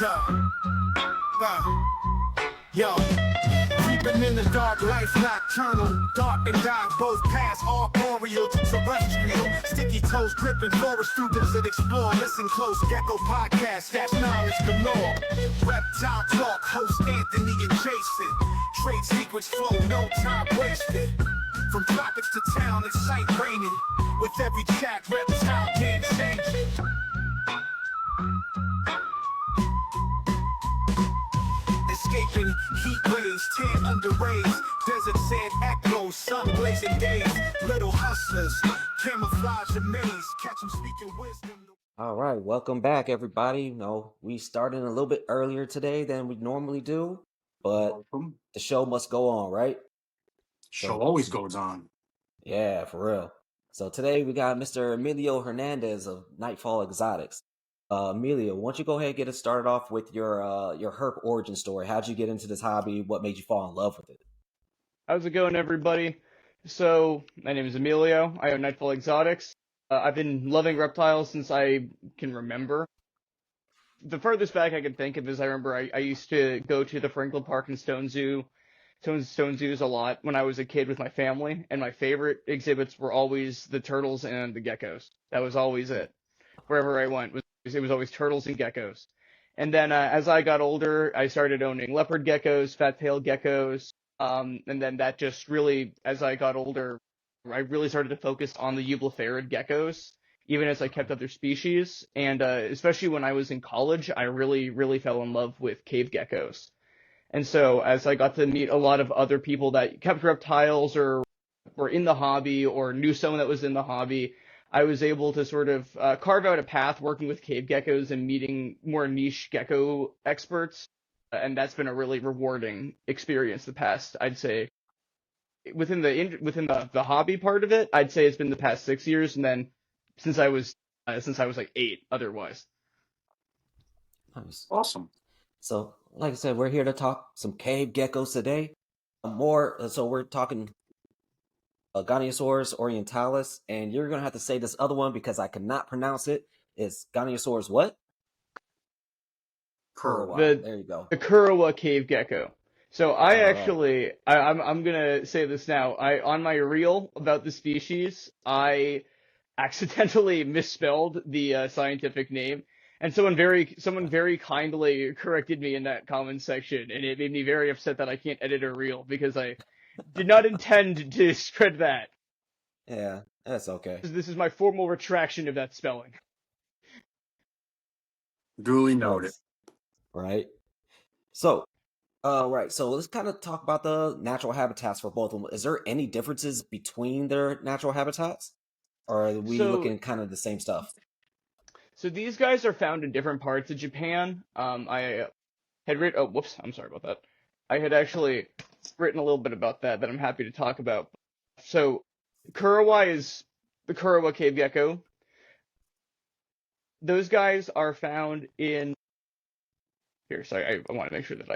Yo, creeping in the dark, life nocturnal, dark and dark, both paths arboreal to terrestrial. Sticky toes gripping forest students that explore. Listen close, gecko podcast, that's knowledge galore. Reptile talk, host Anthony and Jason. Trade secrets flow, no time wasted. From tropics to town, it's sight raining. With every chat, reptile game changing. Escaping heat waves, tan under rays, desert sand echoes, sun blazing days. Little hustlers, camouflage a maze, catch them speaking wisdom. All right, welcome back, everybody. We started a little bit earlier today than we normally do, but Welcome. the show must go on, right? Show always goes on. Yeah, for real. So today we got Mr. Emilio Hernandez of Nightfall Exotics. Emilio, why don't you go ahead and get us started off with your herp origin story? How'd you get into this hobby? What made you fall in love with it? How's it going, everybody? So, my name is Emilio. I own Nightfall Exotics. I've been loving reptiles since I can remember. The furthest back I can think of is I remember I used to go to the Franklin Park and Stone Zoos a lot when I was a kid with my family, and my favorite exhibits were always the turtles and the geckos. That was always it. Wherever I went, it was always turtles and geckos. And then as I got older, I started owning leopard geckos, fat-tailed geckos, and then that just really, as I got older, I really started to focus on the eublepharid geckos, even as I kept other species. And especially when I was in college, I really, really fell in love with cave geckos. And so as I got to meet a lot of other people that kept reptiles or were in the hobby or knew someone that was in the hobby, I was able to sort of carve out a path working with cave geckos and meeting more niche gecko experts. And that's been a really rewarding experience the past, I'd say. Within the hobby part of it, I'd say it's been the past 6 years, and then since I was like 8 otherwise. Nice. Awesome. So, like I said, we're here to talk some cave geckos today. So we're talking Goniasaurus orientalis, and you're gonna have to say this other one because I cannot pronounce it. It's Goniasaurus what? Kurawa. There you go. The Kurawa cave gecko. So Right. I'm gonna say this now. On my reel about the species, I accidentally misspelled the scientific name, and someone very kindly corrected me in that comment section, and it made me very upset that I can't edit a reel because I did not intend to spread that. Yeah, that's okay. This is my formal retraction of that spelling. Duly noted. Right. So, right. So let's kind of talk about the natural habitats for both of them. Is there any differences between their natural habitats, or are we looking kind of the same stuff? So these guys are found in different parts of Japan. I had written. Oh, whoops! I'm sorry about that. I had actually written a little bit about that I'm happy to talk about. So, Kurawa is the Kurawa cave gecko. Those guys are found in. Here, sorry, I want to make sure that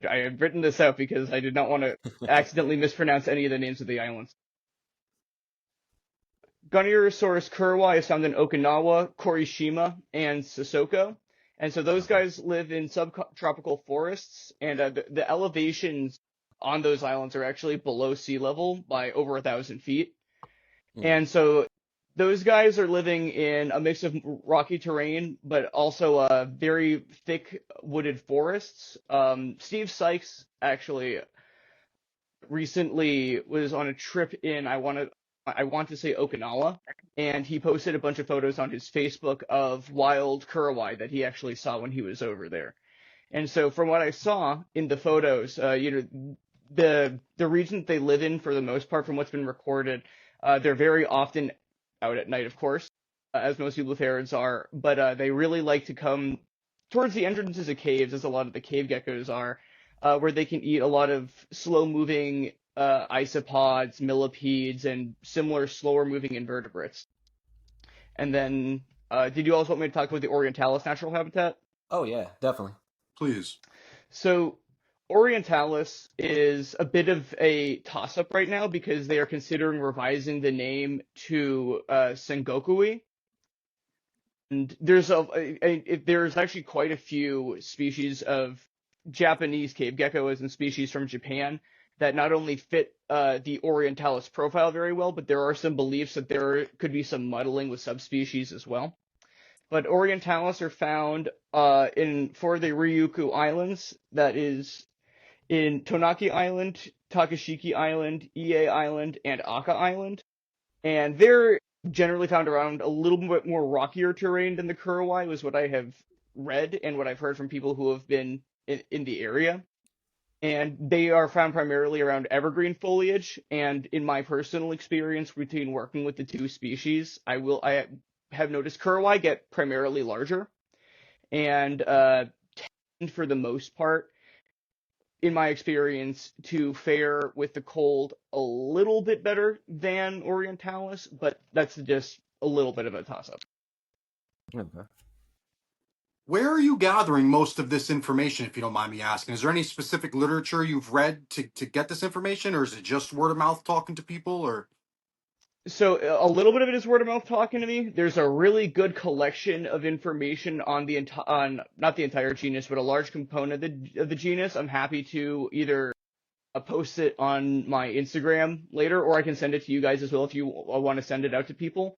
I have written this out because I did not want to accidentally mispronounce any of the names of the islands. Goniasaurus kurawa is found in Okinawa, Korishima, and Sesoko. And so those guys live in subtropical forests, and the elevations on those islands are actually below sea level by over 1,000 feet. And so those guys are living in a mix of rocky terrain, but also very thick wooded forests. Steve Sykes actually recently was on a trip in, I want to say Okinawa, and he posted a bunch of photos on his Facebook of wild kurawai that he actually saw when he was over there. And so from what I saw in the photos, the region that they live in, for the most part, from what's been recorded, they're very often out at night, of course, as most eubletherids are, but they really like to come towards the entrances of caves, as a lot of the cave geckos are, where they can eat a lot of slow-moving isopods, millipedes, and similar slower-moving invertebrates. And then, did you also want me to talk about the orientalis natural habitat? Oh yeah, definitely. Please. So, Orientalis is a bit of a toss-up right now because they are considering revising the name to Sengokui. And there's actually quite a few species of Japanese cave geckos and species from Japan that not only fit the Orientalis profile very well, but there are some beliefs that there could be some muddling with subspecies as well. But Orientalis are found for the Ryukyu Islands, that is in Tonaki Island, Takashiki Island, Ie Island, and Aka Island. And they're generally found around a little bit more rockier terrain than the Kurawai, was what I have read and what I've heard from people who have been in the area. And they are found primarily around evergreen foliage. And in my personal experience between working with the two species, I have noticed Kurawai get primarily larger, and tend for the most part, in my experience, to fare with the cold a little bit better than Orientalis, but that's just a little bit of a toss-up. Okay. Where are you gathering most of this information, if you don't mind me asking? Is there any specific literature you've read to get this information, or is it just word of mouth talking to people, or? So a little bit of it is word of mouth talking to me. There's a really good collection of information on on not the entire genus, but a large component of the genus. I'm happy to either post it on my Instagram later, or I can send it to you guys as well if you want to send it out to people.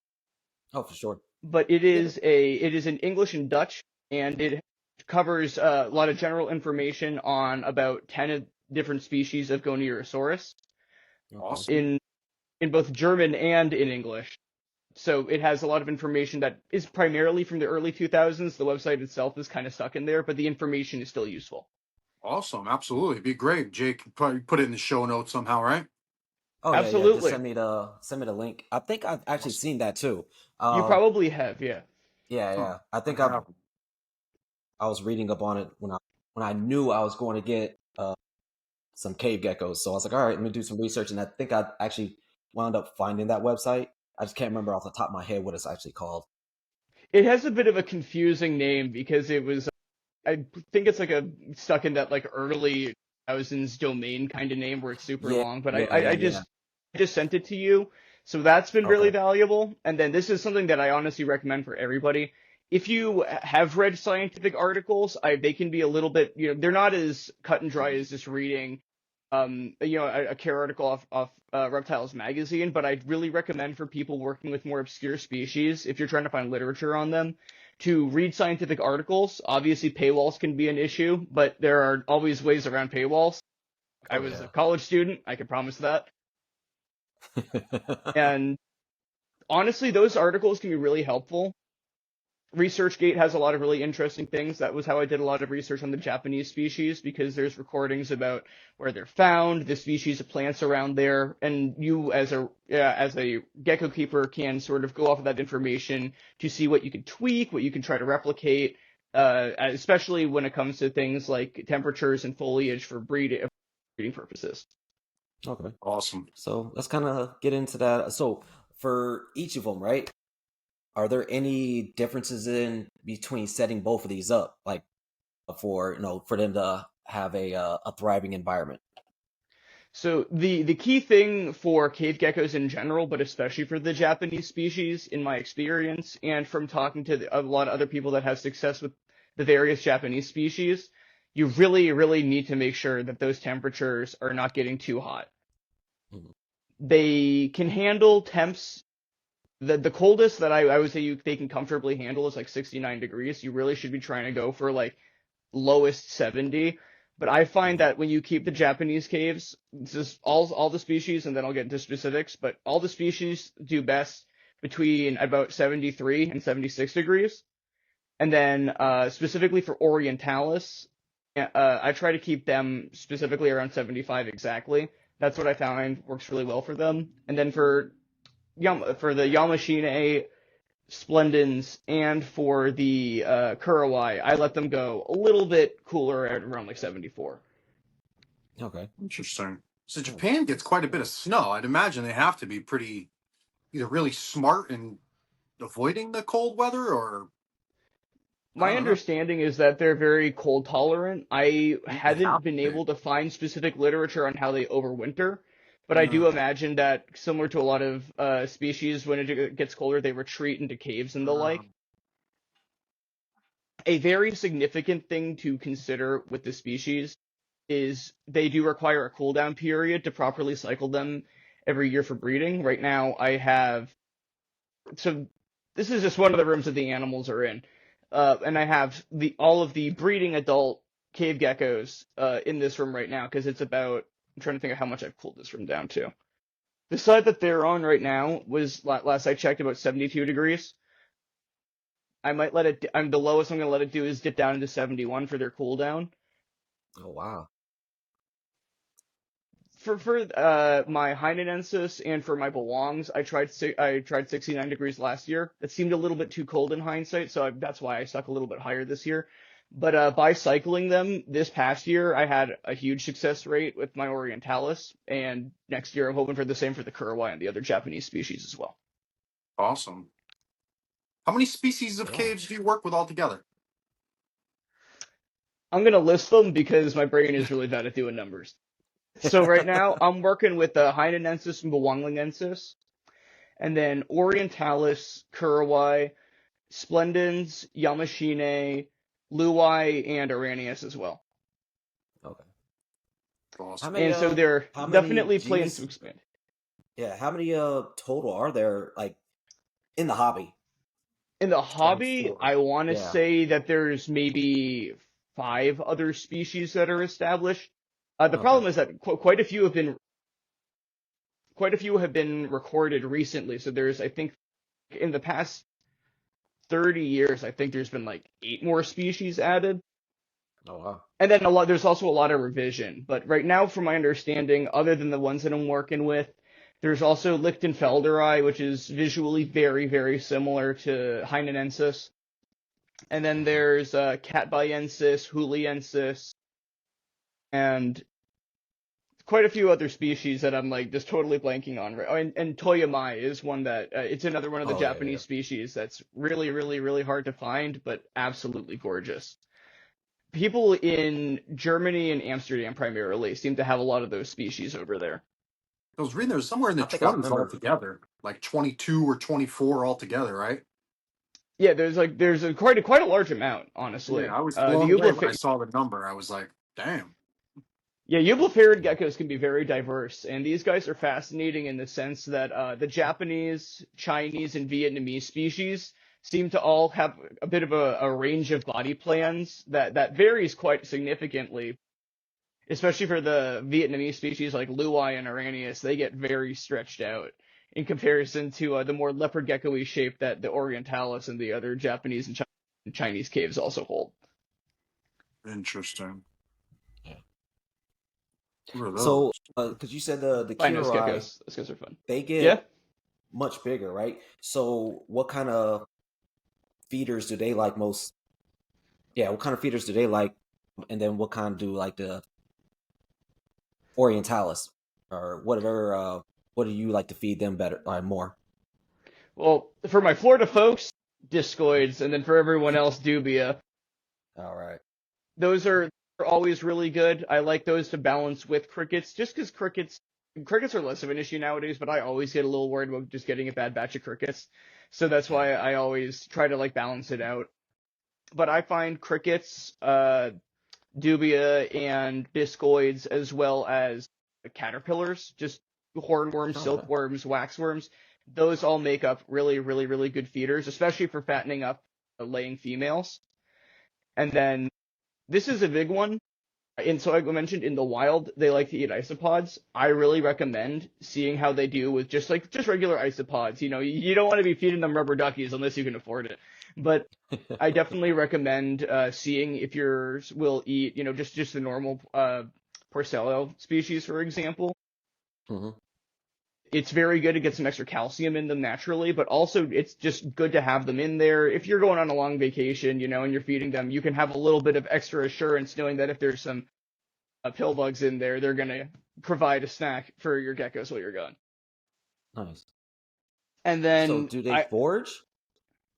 Oh, for sure. But it is in English and Dutch, and it covers a lot of general information on about 10 different species of Goniosaurus Awesome. in both German and in English. So it has a lot of information that is primarily from the early 2000s. The website itself is kind of stuck in there, but the information is still useful. Awesome. Absolutely. It'd be great. Jake, probably put it in the show notes somehow, right? Oh yeah, yeah. Just Absolutely. send me the link. I think I've actually seen that too. You probably have, yeah. Yeah, Huh. yeah. I think I have. I was reading up on it when I knew I was going to get some cave geckos. So I was like, all right, let me do some research, and I think I actually wound up finding that website. I just can't remember off the top of my head what it's actually called. It has a bit of a confusing name because it was, I think it's like stuck in that like early thousands domain kind of name where it's super Yeah, long, but yeah, I yeah. just sent it to you. So that's been really Okay. valuable. And then this is something that I honestly recommend for everybody. If you have read scientific articles, they can be a little bit, they're not as cut and dry as just reading, a care article off Reptiles magazine, but I'd really recommend for people working with more obscure species, if you're trying to find literature on them, to read scientific articles. Obviously, paywalls can be an issue, but there are always ways around paywalls. I Oh was a yeah. college student, I can promise that. And honestly, those articles can be really helpful. ResearchGate has a lot of really interesting things. That was how I did a lot of research on the Japanese species, because there's recordings about where they're found, the species of plants around there, and you as a gecko keeper can sort of go off of that information to see what you can tweak, what you can try to replicate, especially when it comes to things like temperatures and foliage for breeding purposes. Okay. Awesome. So let's kind of get into that. So for each of them, right? Are there any differences in between setting both of these up, like for them to have a thriving environment? So the key thing for cave geckos in general, but especially for the Japanese species, in my experience, and from talking to a lot of other people that have success with the various Japanese species, you really, really need to make sure that those temperatures are not getting too hot. Mhm. They can handle temps. The coldest that I would say they can comfortably handle is like 69 degrees. You really should be trying to go for like lowest 70. But I find Mhm. that when you keep the Japanese caves, this is all the species, and then I'll get into specifics, but all the species do best between about 73 and 76 degrees. And then specifically for Orientalis, I try to keep them specifically around 75 exactly. That's what I found works really well for them. And then for the Yamashine, Splendens, and for the Kurawai, I let them go a little bit cooler at around like 74. Okay. Interesting. So Hmm. Japan gets quite a bit of snow. I'd imagine they have to be pretty either really smart in avoiding the cold weather, or I My don't know. understanding is that they're very cold tolerant. I They haven't have to been be. able to find specific literature on how they overwinter, but I do imagine that similar to a lot of species, when it gets colder, they retreat into caves and the like. A very significant thing to consider with the species is they do require a cooldown period to properly cycle them every year for breeding. Right now, I have so this is just one of the rooms that the animals are in, and I have the all of the breeding adult cave geckos in this room right now because it's about. I'm trying to think of how much I've cooled this room down to. The side that they're on right now was last I checked about 72 degrees. I might let it. I'm the lowest I'm gonna let it do is dip down into 71 for their cooldown. Oh wow. For my Heinenensis and for my Belongs, I tried 69 degrees last year. It seemed a little bit too cold in hindsight, so that's why I stuck a little bit higher this year. But by cycling them this past year, I had a huge success rate with my Orientalis, and next year I'm hoping for the same for the Kurawai and the other Japanese species as well. Awesome. How many species of Yeah. caves do you work with altogether? I'm gonna list them because my brain is really bad at doing numbers. So right now I'm working with the Heinenensis and Bewanglinensis, and then Orientalis, Kurawai, Splendens, Yamashine, Luai, and Aranius as well. Okay. Awesome. How many? And so they're How many definitely plans to Gs? expand. Yeah. How many total are there like in the hobby? In the Going hobby, forward. I want to Yeah. say that there's maybe 5 other species that are established. The Okay. problem is that quite a few have been recorded recently. So there's, I think, in the past 30 years, I think there's been like 8 more species added. Oh wow. And then there's also a lot of revision. But right now, from my understanding, other than the ones that I'm working with, there's also Lichtenfelderi, which is visually very, very similar to Heinenensis. And then there's Catbaiensis, Juliensis, and quite a few other species that I'm like just totally blanking on. Oh, and Toyamai is one that it's another one of the Oh yeah, yeah. Japanese species that's really, really, really hard to find, but absolutely gorgeous. People in Germany and Amsterdam primarily seem to have a lot of those species over there. I was reading there's somewhere in the I think I 20s remember. altogether, like 22 or 24 altogether, right? Yeah, there's quite a large amount, Yeah, honestly. I was The blown away when I Ubla saw the number. I was like, damn. Yeah, Eublepharid geckos can be very diverse, and these guys are fascinating in the sense that the Japanese, Chinese, and Vietnamese species seem to all have a bit of a range of body plans that varies quite significantly, especially for the Vietnamese species like Luai and Aranius. They get very stretched out in comparison to the more leopard gecko-y shape that the Orientalis and the other Japanese and Chinese caves also hold. Interesting. Yeah. What are those? So, because you said the Finos Kirai, geckos. Those guys are fun. they Yeah? get much bigger, right? So, what kind of feeders do they like most? Yeah, what kind of feeders do they like? And then what kind do like the Orientalis or whatever? What do you like to feed them better or more? Well, for my Florida folks, discoids, and then for everyone else, dubia. All right. Those are always really good. I like those to balance with crickets, just because crickets are less of an issue nowadays. But I always get a little worried about just getting a bad batch of crickets, so that's why I always try to like balance it out. But I find crickets, dubia, and discoids, as well as caterpillars, just hornworms, Okay. silkworms, waxworms. Those all make up really, really, really good feeders, especially for fattening up laying females. And then this is a big one. And so I mentioned in the wild, they like to eat isopods. I really recommend seeing how they do with just regular isopods. You don't want to be feeding them rubber duckies unless you can afford it. But I definitely recommend seeing if yours will eat, just the normal Porcello species, for example. Hmm. It's very good to get some extra calcium in them naturally, but also it's just good to have them in there. If you're going on a long vacation, and you're feeding them, you can have a little bit of extra assurance knowing that if there's some pill bugs in there, they're going to provide a snack for your geckos while you're gone. Nice. And So, then do they forage?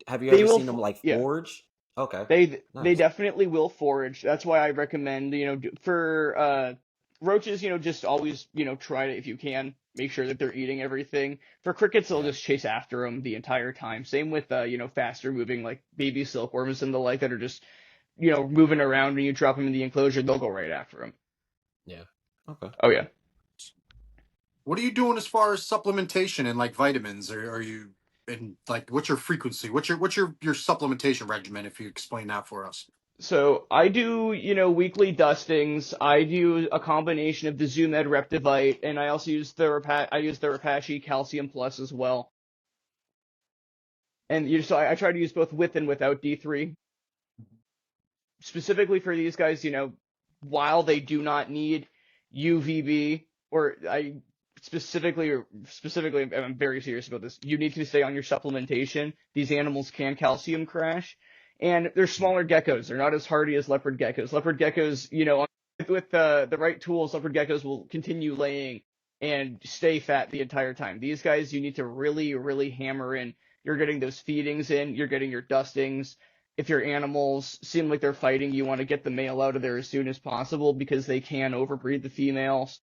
Have you they ever will, seen them like yeah, forage? Okay. they Nice. definitely will forage. That's why I recommend, for roaches, just always, try to, if you can, make sure that they're eating everything. For crickets, they'll Yeah. just chase after them the entire time. Same with, faster moving, like baby silkworms and the like that are just, moving around when you drop them in the enclosure, they'll go right after them. Yeah. Okay. Oh, yeah. What are you doing as far as supplementation and like vitamins? Or are you and like what's your frequency? What's your supplementation regimen? If you explain that for us. So I do, weekly dustings. I do a combination of the Zoomed Reptivite, and I also use I use the Repashy Calcium Plus as well. And so I try to use both with and without D3. Specifically for these guys, while they do not need UVB, or I specifically, I'm very serious about this. You need to stay on your supplementation. These animals can calcium crash, and they're smaller geckos. They're not as hardy as leopard geckos. Leopard geckos, with the right tools, leopard geckos will continue laying and stay fat the entire time. These guys, you need to really, really hammer in. You're getting those feedings in. You're getting your dustings. If your animals seem like they're fighting, you want to get the male out of there as soon as possible because they can overbreed the females.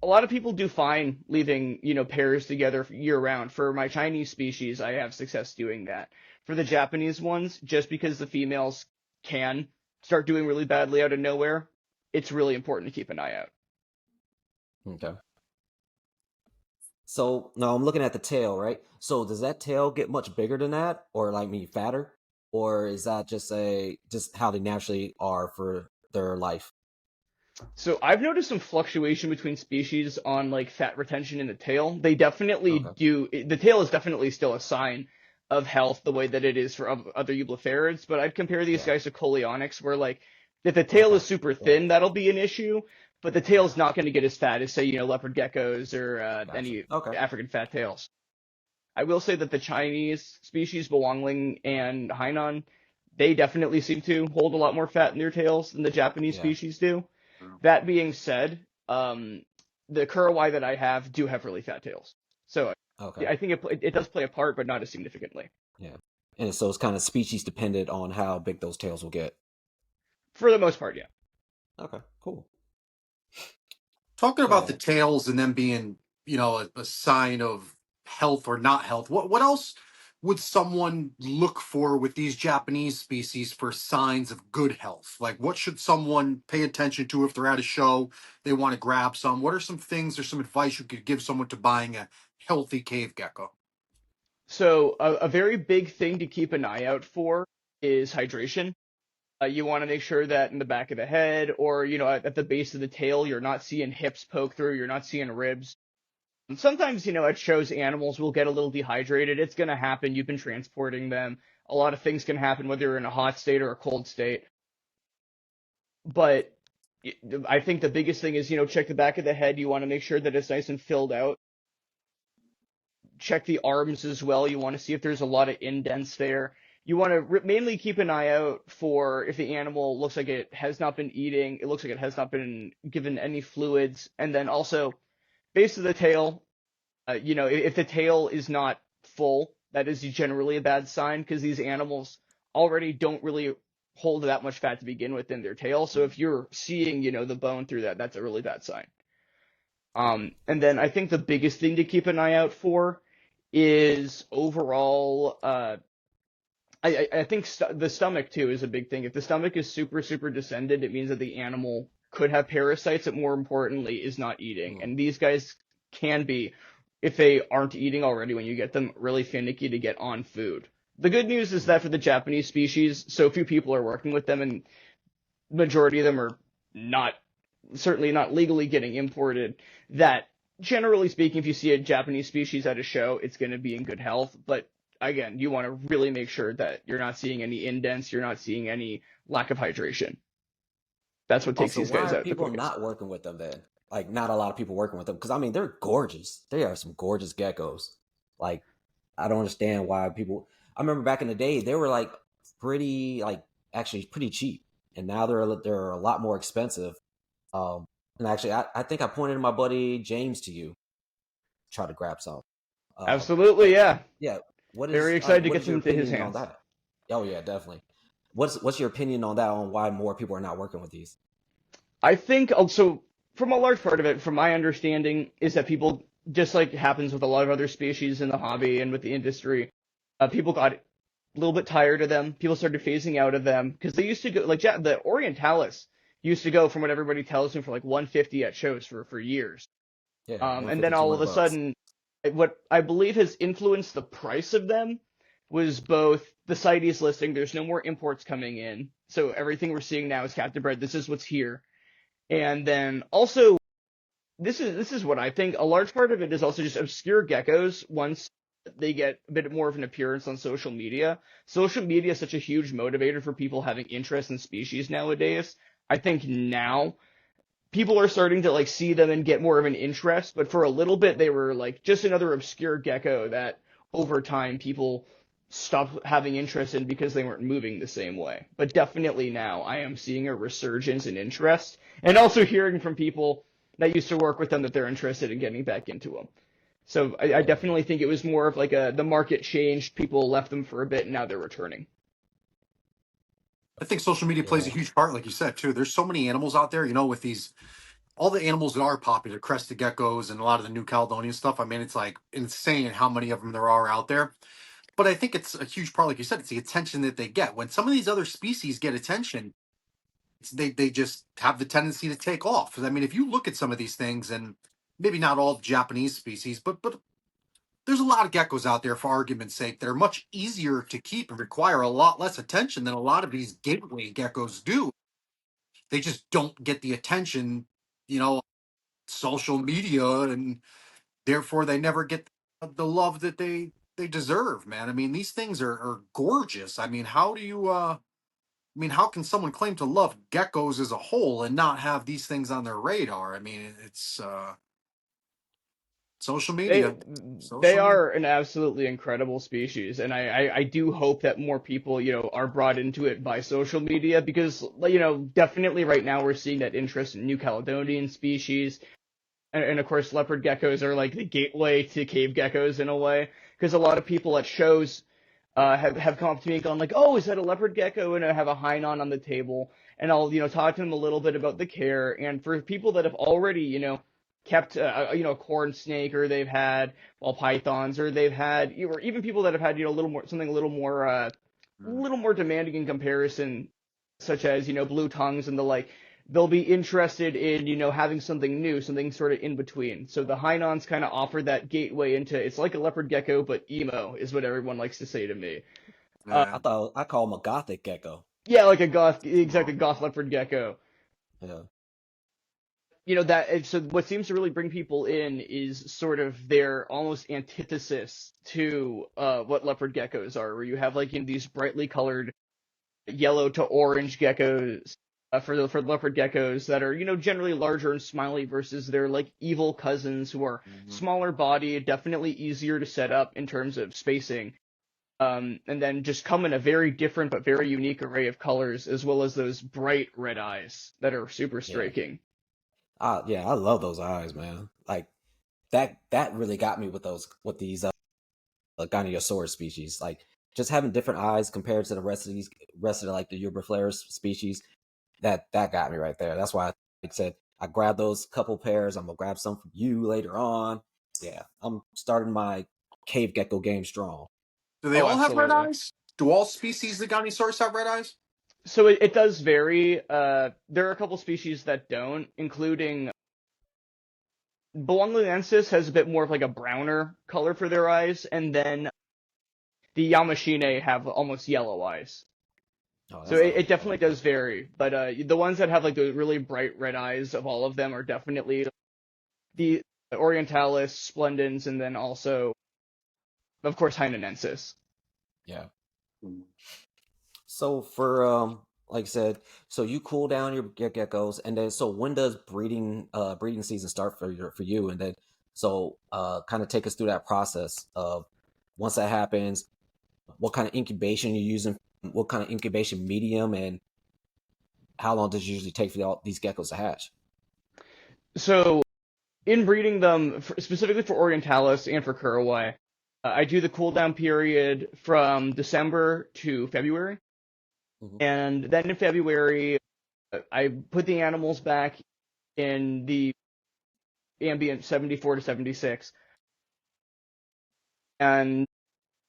A lot of people do fine leaving, pairs together year round. For my Chinese species, I have success doing that. For the Japanese ones, just because the females can start doing really badly out of nowhere, it's really important to keep an eye out. Okay. So now I'm looking at the tail, right? So does that tail get much bigger than that, or like me fatter, or is that just how they naturally are for their life? So I've noticed some fluctuation between species on like fat retention in the tail. They definitely Okay. do. The tail is definitely still a sign of health the way that it is for other eubliferids, but I'd compare these Yeah. guys to Coleonyx, where like if the tail is Okay. super Yeah. thin, that'll be an issue, but the tail's not going to get as fat as say, leopard geckos or Gotcha. any Okay. African fat tails. I will say that the Chinese species, Bewangling and Hainan, they definitely seem to hold a lot more fat in their tails than the Japanese Yeah. species do. Oh. That being said, the Kurawai that I have do have really fat tails. So Okay. I think it does play a part, but not as significantly. Yeah. And so it's kind of species dependent on how big those tails will get. For the most part, yeah. Okay. Cool. Talking about the So tails and them being, a sign of health or not health. What else would someone look for with these Japanese species for signs of good health? Like, what should someone pay attention to if they're at a show, they want to grab some? What are some things or some advice you could give someone to buying a healthy cave gecko? So a very big thing to keep an eye out for is hydration. You want to make sure that in the back of the head or, at the base of the tail, you're not seeing hips poke through, you're not seeing ribs. And sometimes, it shows animals will get a little dehydrated. It's going to happen. You've been transporting them. A lot of things can happen, whether you're in a hot state or a cold state. But I think the biggest thing is, check the back of the head. You want to make sure that it's nice and filled out. Check the arms as well. You want to see if there's a lot of indents there. You want to mainly keep an eye out for if the animal looks like it has not been eating, it looks like it has not been given any fluids, and then also base of the tail. If the tail is not full, that is generally a bad sign because these animals already don't really hold that much fat to begin with in their tail. So if you're seeing, the bone through that, that's a really bad sign. And then I think the biggest thing to keep an eye out for is overall, I think the stomach too is a big thing. If the stomach is super, super distended, it means that the animal could have parasites, but more importantly is not eating. And these guys can be, if they aren't eating already when you get them, really finicky to get on food. The good news is that for the Japanese species, so few people are working with them, and majority of them are certainly not legally getting imported, that generally speaking, if you see a Japanese species at a show, it's going to be in good health. But again, you want to really make sure that you're not seeing any indents, you're not seeing any lack of hydration. That's what takes also, these why guys are out the people quickest. not working with them then? Like, not a lot of people working with them because I mean they're gorgeous. They are some gorgeous geckos. Like, I don't understand why people. I remember back in the day they were like actually pretty cheap, and now they're a lot more expensive. And actually, I think I pointed my buddy James to you, try to grab some. Absolutely, yeah. Yeah. Very excited to what get is your them into his opinion on hands. that? Oh yeah, definitely. What's your opinion on that? On why more people are not working with these? I think also from a large part of it, from my understanding, is that people, just like happens with a lot of other species in the hobby and with the industry, people got a little bit tired of them. People started phasing out of them because they used to go like the Orientalis used to go from what everybody tells me for like 150 at shows for years. Yeah, And then 150, all of a $200. sudden, what I believe has influenced the price of them was both the CITES listing. There's no more imports coming in, so everything we're seeing now is captive bred. This is what's here. And then also, this is what I think. A large part of it is also just obscure geckos. Once they get a bit more of an appearance on social media, social media is such a huge motivator for people having interest in species nowadays. I think now people are starting to like see them and get more of an interest, but for a little bit they were like just another obscure gecko that over time people stopped having interest in because they weren't moving the same way. But definitely now I am seeing a resurgence in interest and also hearing from people that used to work with them that they're interested in getting back into them. So I Yeah, definitely think it was more of like the market changed, people left them for a bit and now they're returning. I think social media plays a yeah, huge part, like you said, too. There's so many animals out there, with these all the animals that are popular, crested geckos and a lot of the New Caledonian stuff. I mean, it's like insane how many of them there are out there. But I think it's a huge part, like you said, it's the attention that they get. When some of these other species get attention, they just have the tendency to take off. I mean, if you look at some of these things, and maybe not all Japanese species, but there's a lot of geckos out there, for argument's sake, that are much easier to keep and require a lot less attention than a lot of these gateway geckos do. They just don't get the attention, you know, social media, and therefore they never get the love that they deserve, man. I mean, these things are gorgeous. I mean, how do you I mean, how can someone claim to love geckos as a whole and not have these things on their radar? I mean, it's social They media. they Social media. are an absolutely incredible species, and I do hope that more people, are brought into it by social media because, definitely right now we're seeing that interest in New Caledonian species, and of course leopard geckos are like the gateway to cave geckos in a way, because a lot of people at shows have come up to me and gone like, oh, is that a leopard gecko? And I have a hainan on the table, and I'll talk to them a little bit about the care. And for people that have already kept a corn snake, or they've had ball pythons, or they've had, or even people that have had a little more something a Mm. little more demanding in comparison, such as blue tongues and the like. They'll be interested in, having something new, something sort of in between. So the Hainans kind of offer that gateway into, it's like a leopard gecko, but emo, is what everyone likes to say to me. Uh, Yeah. I call him a gothic gecko. yeah, like a goth, exactly, goth leopard gecko. Yeah, So what seems to really bring people in is sort of their almost antithesis to what leopard geckos are, where you have like these brightly colored yellow to orange geckos for leopard geckos that are generally larger and smiley versus their like evil cousins who are Mhm. smaller body, definitely easier to set up in terms of spacing, and then just come in a very different but very unique array of colors, as well as those bright red eyes that are super yeah. striking. I love those eyes, man. Like that really got me with these Goniasaurus species. Like just having different eyes compared to the rest of the, like the Eubiflaris species. That got me right there. That's why I said I grabbed those couple pairs. I'm gonna grab some from you later on. Yeah, I'm starting my cave gecko game strong. Do they Oh, all have red absolutely. eyes? Do all species of Gonisaurus have red eyes? So it does vary. There are a couple species that don't, including Bolongensis has a bit more of like a browner color for their eyes, and then the Yamashine have almost yellow eyes. Oh, So that's it dope. I definitely like that. does vary, but the ones that have like the really bright red eyes of all of them are definitely the Orientalis, Splendens, and then also, of course, Hainanensis. Yeah. Mm. So for like I said, so you cool down your geckos, and then so when does breeding season start for you, and then so kind of take us through that process of once that happens, what kind of incubation you're using, what kind of incubation medium, and how long does it usually take for these geckos to hatch? So in breeding them, specifically for Orientalis and for Kurawai, I do the cool down period from December to February. Hmm. And then in February, I put the animals back in the ambient 74 to 76, and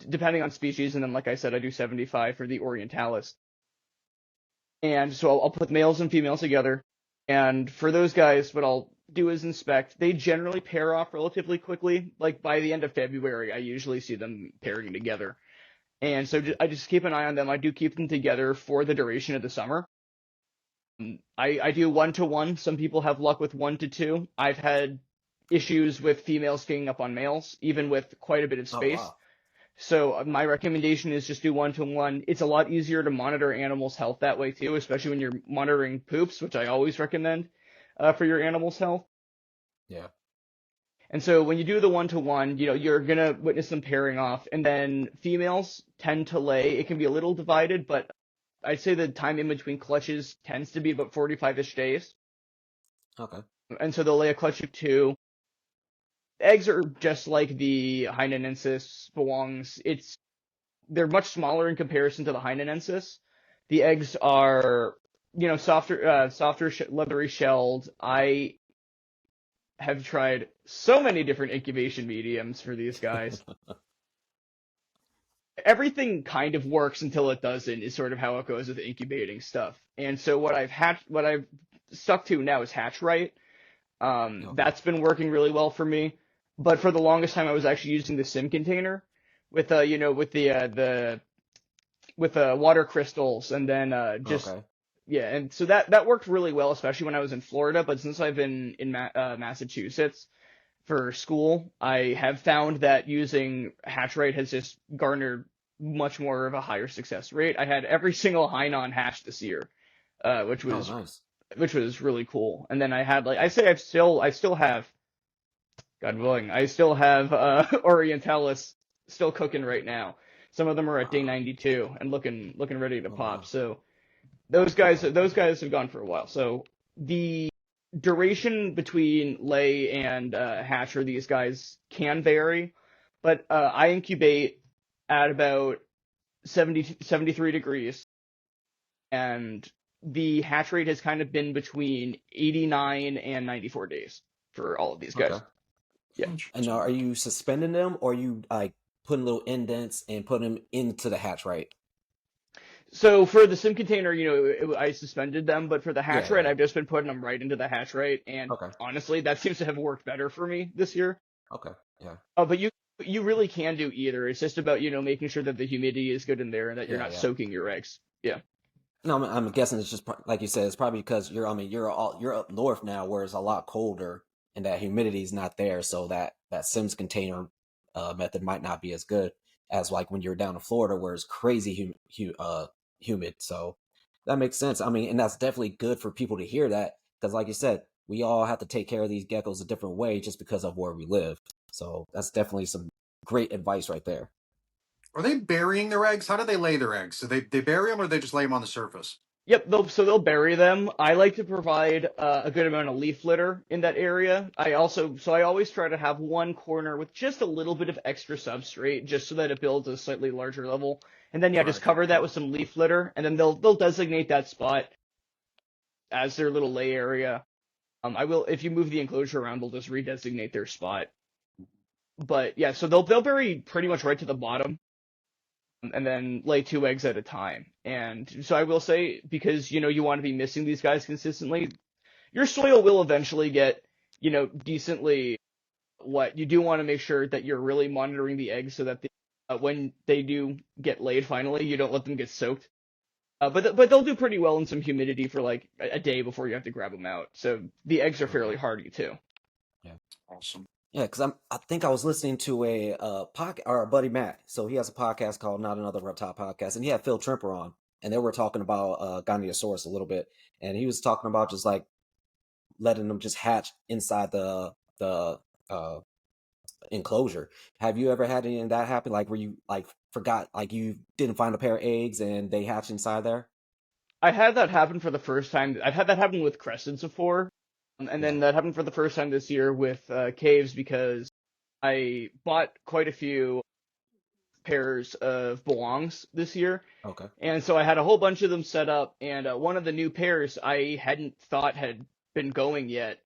depending on species, and then like I said, I do 75 for the Orientalis. And so I'll put males and females together, and for those guys, what I'll do is inspect. They generally pair off relatively quickly. Like by the end of February, I usually see them pairing together. And so I just keep an eye on them. I do keep them together for the duration of the summer. I do 1-to-1. Some people have luck with 1-to-2. I've had issues with females ganging up on males, even with quite a bit of Oh space. wow. So my recommendation is just do 1-to-1. It's a lot easier to monitor animals' health that way too, especially when you're monitoring poops, which I always recommend for your animal's health. Yeah. And so when you do the 1-to-1, you're gonna witness them pairing off, and then females tend to lay. It can be a little divided, but I'd say the time in between clutches tends to be about 45-ish days. Okay. And so they'll lay a clutch of 2. Eggs are just like the Heinenensis bewongs. They're much smaller in comparison to the Heinenensis. The eggs are, softer, leathery shelled. I have tried so many different incubation mediums for these guys. Everything kind of works until it doesn't, is sort of how it goes with incubating stuff. And so what I've stuck to now is Hatch Right. Okay. That's been working really well for me. But for the longest time, I was actually using the sim container with with water crystals, and then Okay. yeah, and so that worked really well, especially when I was in Florida. But since I've been in Massachusetts for school, I have found that using Hatch Rate has just garnered much more of a higher success rate. I had every single Hainan hatch this year, which Oh, was nice. really cool. And then I had I say I still have, God willing, I still have Orientalis still cooking right now. Some of them are at day Wow. 92 and looking ready to Oh, pop. wow. So Okay. those guys have gone for a while. So the duration between lay and hatch for these guys can vary, but I incubate at about 73 degrees, and the hatch rate has kind of been between 89 and 94 days for all of these Okay. guys. Yeah. And are you suspending them, or are you like putting little indents and putting them into the hatch right? So for the sim container, I suspended them, but for the hatch Yeah, rate, yeah. I've just been putting them right into the hatch rate, and Okay. honestly, that seems to have worked better for me this year. Okay. Yeah. But you really can do either. It's just about making sure that the humidity is good in there and that you're Yeah, not yeah. soaking your eggs. Yeah. No, I'm guessing it's just like you said. It's probably because you're up north now, where it's a lot colder and that humidity is not there, so that Sims container method might not be as good as like when you're down in Florida, where it's crazy humid. So that makes sense. I mean, and that's definitely good for people to hear that because, like you said, we all have to take care of these geckos a different way just because of where we live. So that's definitely some great advice right there. Are they burying their eggs? How do they lay their eggs? Do they bury them or they just lay them on the surface? Yep, they'll bury them. I like to provide a good amount of leaf litter in that area. I always try to have one corner with just a little bit of extra substrate, just so that it builds a slightly larger level. And then just Right. cover that with some leaf litter, and then they'll designate that spot as their little lay area. I will, if you move the enclosure around, they'll just redesignate their spot. But yeah, so they'll bury pretty much right to the bottom, and then lay 2 eggs at a time. And so I will say, because you want to be missing these guys consistently, your soil will eventually get decently wet. You do want to make sure that you're really monitoring the eggs so that when they do get laid finally, you don't let them get soaked. But they'll do pretty well in some humidity for like a day before you have to grab them out. So the eggs are fairly Okay. hardy too. Yeah. Awesome. Yeah, because I think I was listening to a podcast, or our buddy Matt. So he has a podcast called Not Another Reptile Podcast, and he had Phil Trimper on, and they were talking about Goniasaurus a little bit, and he was talking about just like letting them just hatch inside the enclosure. Have you ever had any of that happen? Like where you like forgot, like you didn't find a pair of eggs and they hatched inside there? I had that happen for the first time. I've had that happen with crescents before, and Yeah. then that happened for the first time this year with caves, because I bought quite a few pairs of belongs this year. Okay. And so I had a whole bunch of them set up, and one of the new pairs I hadn't thought had been going yet.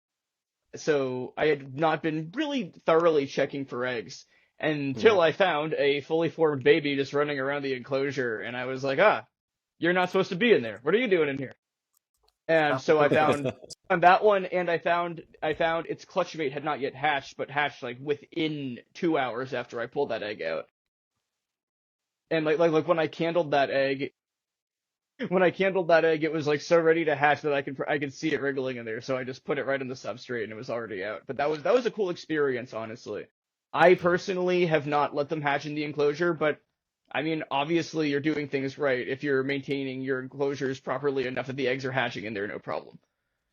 So I had not been really thoroughly checking for eggs Hmm. until I found a fully formed baby just running around the enclosure, and I was like, ah, you're not supposed to be in there. What are you doing in here? And so I found on that one, and I found its clutch mate had not yet hatched, but hatched like within 2 hours after I pulled that egg out. And like when I candled that egg, it was like so ready to hatch that I could see it wriggling in there. So I just put it right in the substrate, and it was already out. But that was a cool experience, honestly. I Yeah. personally have not let them hatch in the enclosure, but I mean, obviously you're doing things right if you're maintaining your enclosures properly enough that the eggs are hatching in there, no problem.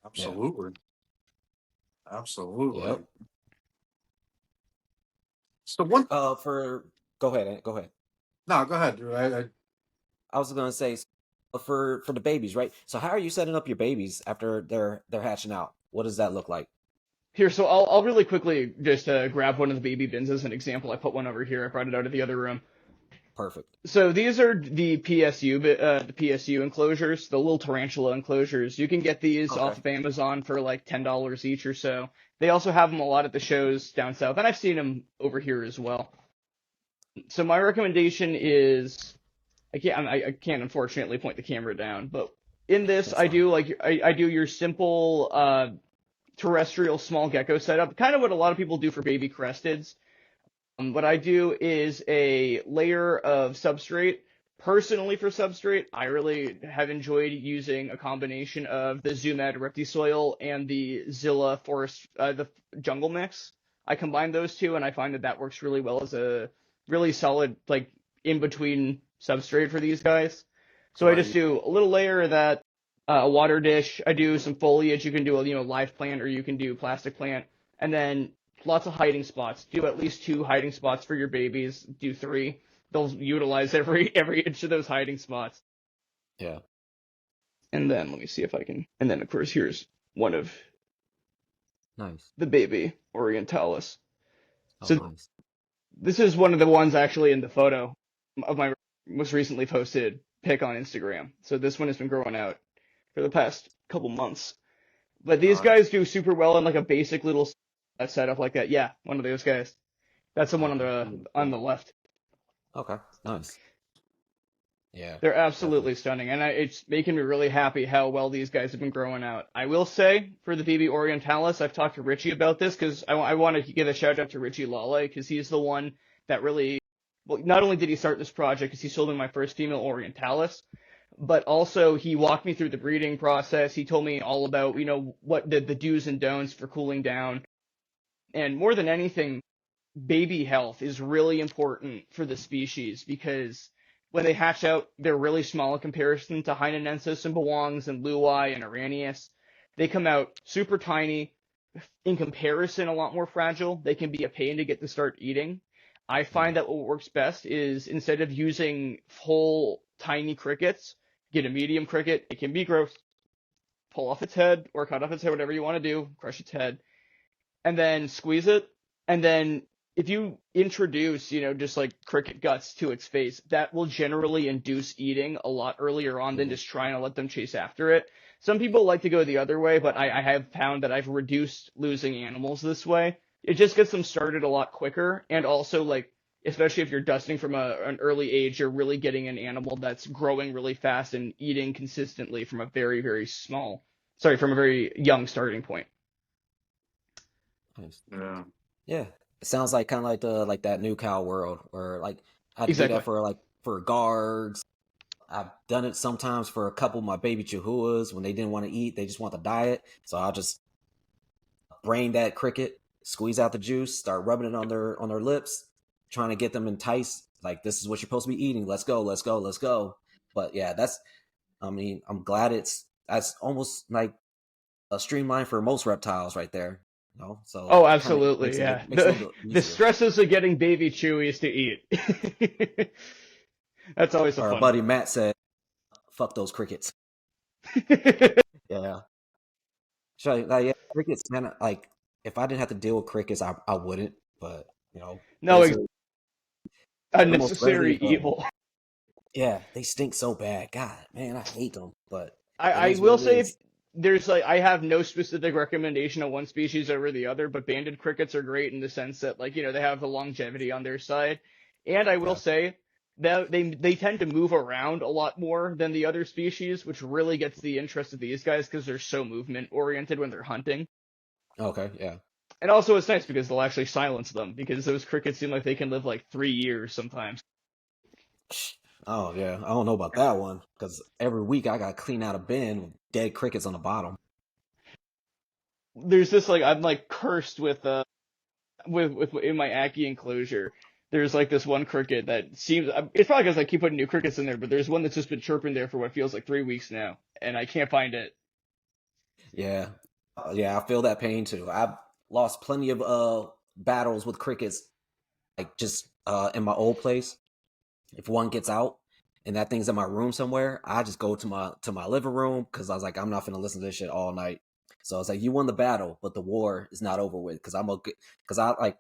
Yeah. Absolutely. Absolutely. Yep. So one, For go ahead. Go ahead. no, go ahead. I was gonna say for the babies, right? So how are you setting up your babies after they're hatching out? What does that look like? Here, so I'll really quickly just grab one of the baby bins as an example. I put one over here. I brought it out of the other room. Perfect. So these are the PSU enclosures, the little tarantula enclosures. You can get these Okay. off of Amazon for like $10 each or so. They also have them a lot at the shows down south, and I've seen them over here as well. So my recommendation is, I can't unfortunately point the camera down, but in this That's I fine. do like I do your simple terrestrial small gecko setup, kind of what a lot of people do for baby cresteds. What I do is a layer of substrate. Personally, for substrate, I really have enjoyed using a combination of the Zoom-Ed Reptisoil and the Zilla Forest, the Jungle Mix. I combine those two, and I find that that works really well as a really solid, like, in-between substrate for these guys. So I just Right. do a little layer of that, a water dish. I do some foliage. You can do a live plant, or you can do plastic plant, and then lots of hiding spots. Do at least 2 hiding spots for your babies. Do 3. They'll utilize every inch of those hiding spots. Yeah. And then let me see if I can. And then of course here's one of Nice. the baby Orientalis. Oh, So nice. this is one of the ones actually in the photo of my most recently posted pic on Instagram. So this one has been growing out for the past couple months. But these All right. guys do super well in like a basic little setup like that. Yeah, one of those guys. That's the one on Okay. the left. Okay. Nice. Yeah. They're absolutely Definitely. stunning, and it's making me really happy how well these guys have been growing out. I will say, for the BB Orientalis, I've talked to Richie about this because I want to give a shout out to Richie Lale because he's the one that really, well, not only did he start this project because he sold me my first female Orientalis, but also he walked me through the breeding process. He told me all about, what the do's and don'ts for cooling down, and more than anything, baby health is really important for the species because when they hatch out, they're really small in comparison to Hynenensis and Bewongs and Luai and Aranius. They come out super tiny, in comparison, a lot more fragile. They can be a pain to get to start eating. I Mm. find that what works best is instead of using whole tiny crickets, get a medium cricket. It can be gross. Pull off its head or cut off its head, whatever you want to do, crush its head, and then squeeze it. And then if you introduce, just like cricket guts to its face, that will generally induce eating a lot earlier on than Mhm. just trying to let them chase after it. Some people like to go the other way, but I have found that I've reduced losing animals this way. It just gets them started a lot quicker, and also like, especially if you're dusting from an early age, you're really getting an animal that's growing really fast and eating consistently from a very, very from a very young starting point. Nice. Yeah. Yeah. It sounds like kind of like that new cow world where like I had to do Exactly. that for guards. I've done it sometimes for a couple of my baby chihuahuas when they didn't want to eat, they just want the diet. So I'll just brain that cricket, squeeze out the juice, start rubbing it on their lips, trying to get them enticed. Like this is what you're supposed to be eating. Let's go, let's go, let's go. But yeah, I mean, I'm glad that's almost like a streamline for most reptiles right there. So Oh, kind of absolutely, yeah. makes it a The little bit the easier. stresses of getting baby chewies to eat. That's always a Our fun buddy Matt said, "Fuck those crickets." one. Yeah, sure. Like yeah, crickets, man. Like if I didn't have to deal with crickets, I wouldn't. But No, those are A the most readily, necessary evil. yeah, they stink so bad. God, man, I hate them, but it I is what will it say if is. there's like I have no specific recommendation of one species over the other, but banded crickets are great in the sense that like they have the longevity on their side, and I will Yeah. say that they tend to move around a lot more than the other species, which really gets the interest of these guys because they're so movement oriented when they're hunting. Okay. Yeah. And also it's nice because they'll actually silence them because those crickets seem like they can live like 3 years sometimes. Oh yeah, I don't know about that one because every week I got to clean out a bin with dead crickets on the bottom. There's this like I'm like cursed with in my Aki enclosure. There's like this one cricket that seems it's probably because I keep putting new crickets in there, but there's one that's just been chirping there for what feels like 3 weeks now, and I can't find it. Yeah, yeah, I feel that pain too. I've lost plenty of battles with crickets, like just in my old place. If one gets out and that thing's in my room somewhere, I just go to my living room because I was like, I'm not gonna listen to this shit all night. So it's like you won the battle, but the war is not over with because I like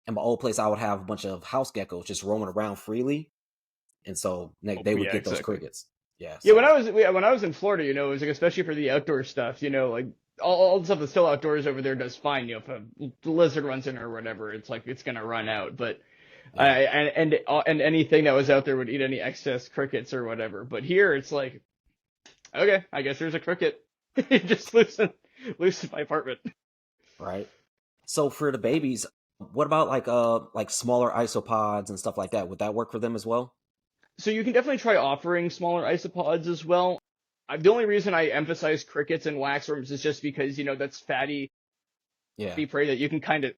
in my old place I would have a bunch of house geckos just roaming around freely, and so Oh, they would yeah, get those exactly. crickets. Yeah, Yeah, so when I was in Florida, it was like especially for the outdoor stuff, like all the stuff that's still outdoors over there does fine. If a lizard runs in or whatever, it's like it's gonna run out. But yeah. and anything that was out there would eat any excess crickets or whatever. But here it's like, okay, I guess there's a cricket. Just loosen my apartment. Right. So for the babies, what about like smaller isopods and stuff like that? Would that work for them as well? So you can definitely try offering smaller isopods as well. The only reason I emphasize crickets and waxworms is just because that's fatty Yeah. prey that you can kind of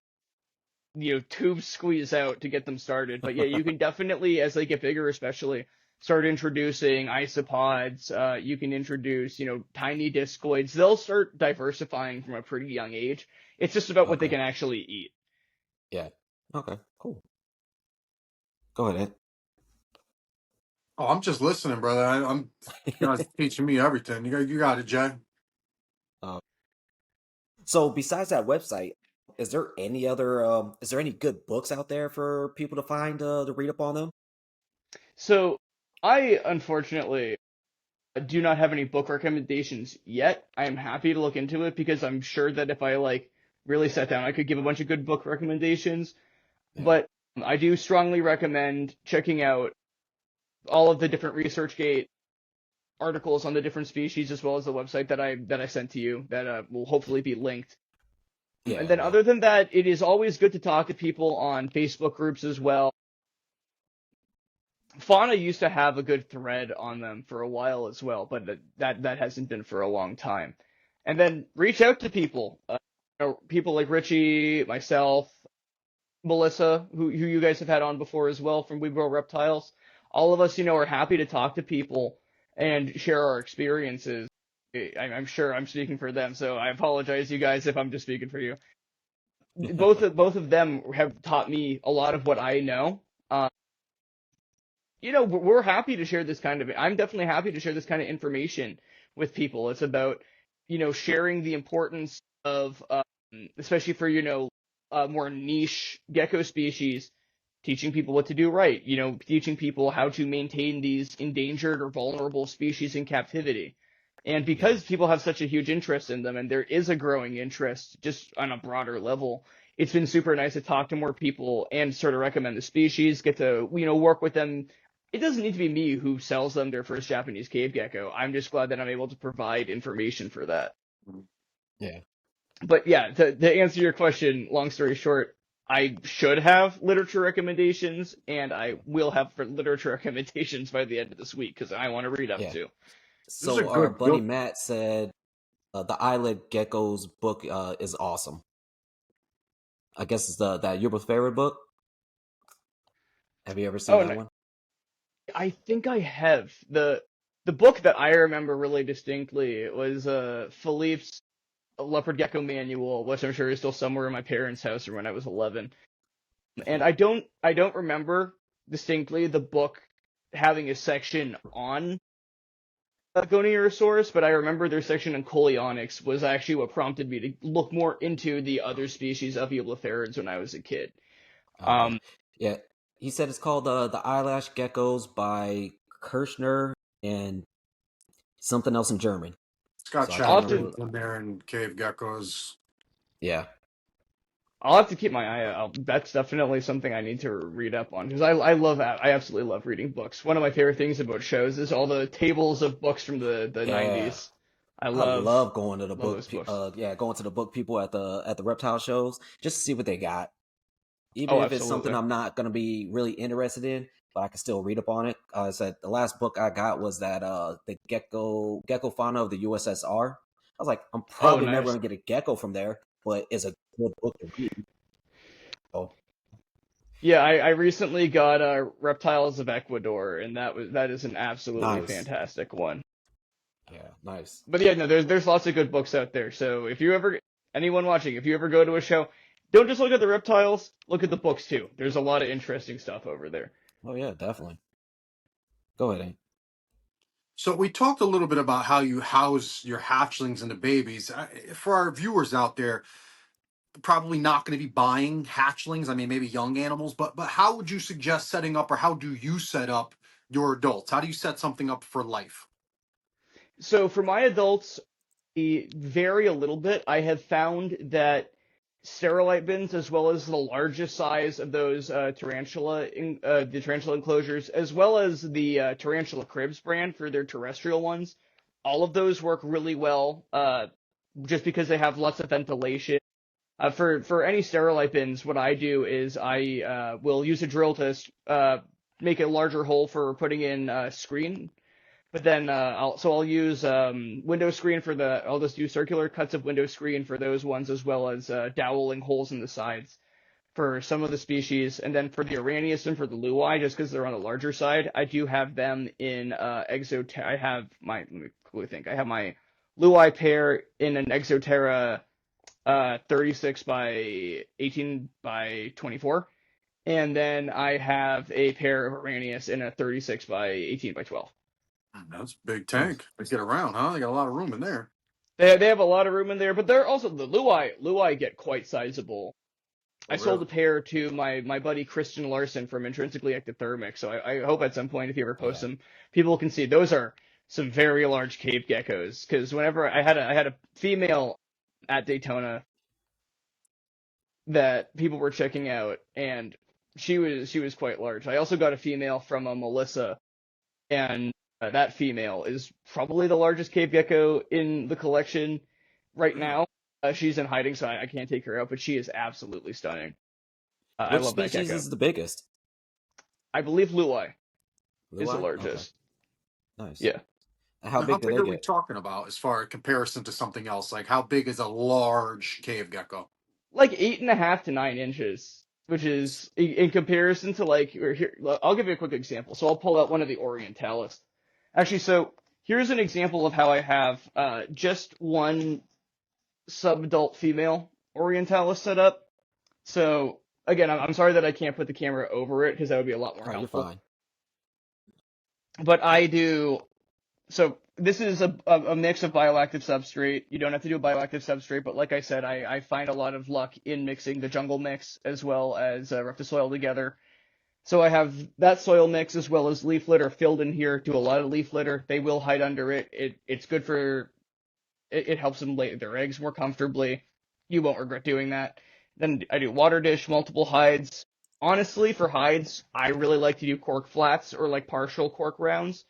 tube squeeze out to get them started. But yeah, you can definitely, as they get bigger, especially, start introducing isopods. You can introduce, tiny discoids. They'll start diversifying from a pretty young age. It's just about what they Okay. can actually eat. Yeah. Okay. Cool. Go ahead, Oh, I'm just listening, brother. I'm you guys Ed. teaching me everything. You got it, Jay. uh, so besides that website, is there any good books out there for people to find to read up on them? So I unfortunately do not have any book recommendations yet. I am happy to look into it because I'm sure that if I like really sat down, I could give a bunch of good book recommendations. Yeah. But I do strongly recommend checking out all of the different ResearchGate articles on the different species, as well as the website that I sent to you that will hopefully be linked. And Yeah. then Yeah. other than that, it is always good to talk to people on Facebook groups as well. Fauna used to have a good thread on them for a while as well, but that hasn't been for a long time. And then reach out to people, people like Richie, myself, Melissa, who you guys have had on before as well from We Grow Reptiles. All of us, are happy to talk to people and share our experiences. I'm sure I'm speaking for them, so I apologize, you guys, if I'm just speaking for you. Both of them have taught me a lot of what I know. We're happy to share this kind of. I'm definitely happy to share this kind of information with people. It's about, sharing the importance of, especially for more niche gecko species, teaching people what to do right. Teaching people how to maintain these endangered or vulnerable species in captivity. And Yeah. because people have such a huge interest in them, and there is a growing interest just on a broader level, it's been super nice to talk to more people and sort of recommend the species, get to, work with them. It doesn't need to be me who sells them their first Japanese cave gecko. I'm just glad that I'm able to provide information for that. Yeah. But yeah, to answer your question, long story short, I should have literature recommendations, and I will have for literature recommendations by the end of this week because I want to read up Yeah. too. This is a So our good buddy good. Matt said the Eyelid Geckos book is awesome. I guess it's that your favorite book. Have you ever seen Oh, that and one? I think I have the book that I remember really distinctly. It was Philippe's Leopard Gecko Manual, which I'm sure is still somewhere in my parents' house or when I was 11. And I don't remember distinctly the book having a section on Goniosaurus, but I remember their section on Coleonyx was actually what prompted me to look more into the other species of Eulotherans when I was a kid. Okay. Um, Yeah. he said it's called the Eyelash Geckos by Kirschner and something else in German. It's got So I can't chapters remember. in there and cave geckos. Yeah, I'll have to keep my eye out. That's definitely something I need to read up on because I absolutely love reading books. One of my favorite things about shows is all the tables of books from the yeah. 90s. I I love love going to the love those books. going to the book people at the reptile shows just to see what they got. Even Oh, if it's something absolutely. I'm not gonna be really interested in, but I can still read up on it. I said the last book I got was that the gecko fauna of the USSR. I was like, I'm Oh, probably never nice. gonna get a gecko from there, but it's a good book to read. So Yeah, I recently got Reptiles of Ecuador, and that is an absolutely nice, fantastic one. yeah, nice. But yeah, no, there's lots of good books out there. So if you ever anyone watching, if you ever go to a show, don't just look at the reptiles, look at the books too. There's a lot of interesting stuff over there. Oh yeah, definitely. Go ahead, Hank. So we talked a little bit about how you house your hatchlings and the babies. For our viewers out there, probably not going to be buying hatchlings. I mean, maybe young animals, but how would you suggest setting up, or how do you set up your adults? How do you set something up for life? So for my adults, they vary a little bit. I have found that sterilite bins, as well as the largest size of those the tarantula enclosures, as well as the tarantula cribs brand for their terrestrial ones, all of those work really well. Just because they have lots of ventilation. For any sterilite bins, what I do is I will use a drill to make a larger hole for putting in screen. But then I'll use window screen for I'll just use circular cuts of window screen for those ones, as well as doweling holes in the sides for some of the species. And then for the Araneus and for the Luai, just because they're on the larger side, I do have them in Exoterra. Let me quickly think. I have my Luai pair in an Exoterra 36 by 18 by 24. And then I have a pair of Araneus in a 36 by 18 by 12. That's a big Nice. tank. They get around, huh? They got a lot of room in there. They have a lot of room in there, but they're also the Luai get quite sizable. Oh, I sold a really? pair to my buddy Christian Larson from Intrinsically Ectothermic, so I hope at some point if you ever post Yeah, them, people can see those are some very large cave geckos. Because whenever I had a female at Daytona that people were checking out, and she was quite large. I also got a female from a Melissa, and that female is probably the largest cave gecko in the collection right Really? now. She's in hiding, so I can't take her out, but she is absolutely stunning. I which love that species gecko. is the biggest? I believe Luai Blue is the eye. Okay, largest. nice. Yeah. And how Now, how big do big they are we get? talking about as far as comparison to something else? Like, how big is a large cave gecko? Like 8.5 to 9 inches, which is in comparison to like here. I'll give you a quick example. So I'll pull out one of the Orientalis. Actually, so here's an example of how I have just one subadult female Orientalis set up. So again, I'm sorry that I can't put the camera over it because that would be a lot more Oh, you're helpful. fine. But I do. So this is a mix of bioactive substrate. You don't have to do a bioactive substrate, but like I said, I find a lot of luck in mixing the jungle mix as well as soil together. So I have that soil mix as well as leaf litter filled in here. Do a lot of leaf litter. They will hide under it. It's good for it helps them lay their eggs more comfortably. You won't regret doing that. Then I do water dish, multiple hides. Honestly, for hides, I really like to do cork flats or like partial cork rounds.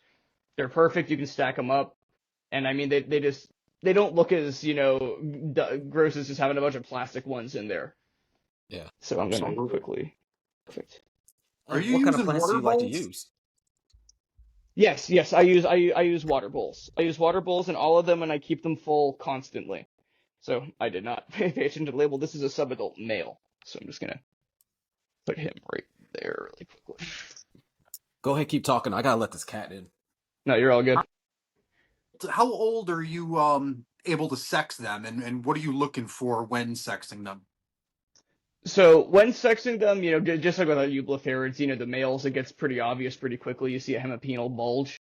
They're perfect. You can stack them up, and I mean they don't look as gross as just having a bunch of plastic ones in there. Yeah. So I'm gonna Absolutely. quickly. Perfect. Are And you what kind of using plants do water you like to bowls? use? Yes. I use water bowls. I use water bowls in all of them, and I keep them full constantly. So I did not pay attention to the label. This is a subadult male, so I'm just gonna put him right there really quickly. Go ahead, keep talking. I gotta let this cat in. No, you're all good. How old are you able to sex them, and what are you looking for when sexing them? So when sexing them, just like with our eublephaриds, the males, it gets pretty obvious pretty quickly. You see a hemipenal bulge.